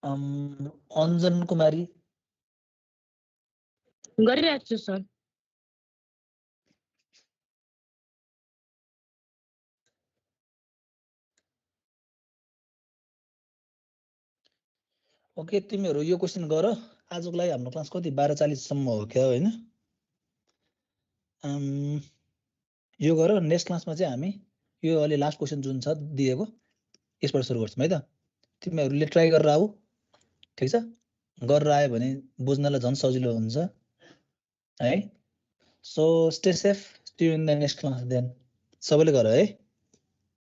अञ्जन कुमारी गरिरहेको छु सर। ओके तिमीहरू यो क्वेसन गर। आजको लागि हाम्रो क्लास कति 12:40 सम्म हो क्या होइन? यो गर। नेक्स्ट क्लासमा चाहिँ हामी यो अहिले लास्ट क्वेसन जुन छ दिएको यसबाट सुरु गर्छौँ है त। तिमीहरूले ट्राई गरेर आऊ, ठिक छ? गरेर आयो भने बुझ्नलाई झन् सजिलो हुन्छ है। So stay safe, see you in the next class then. सबैले गर है।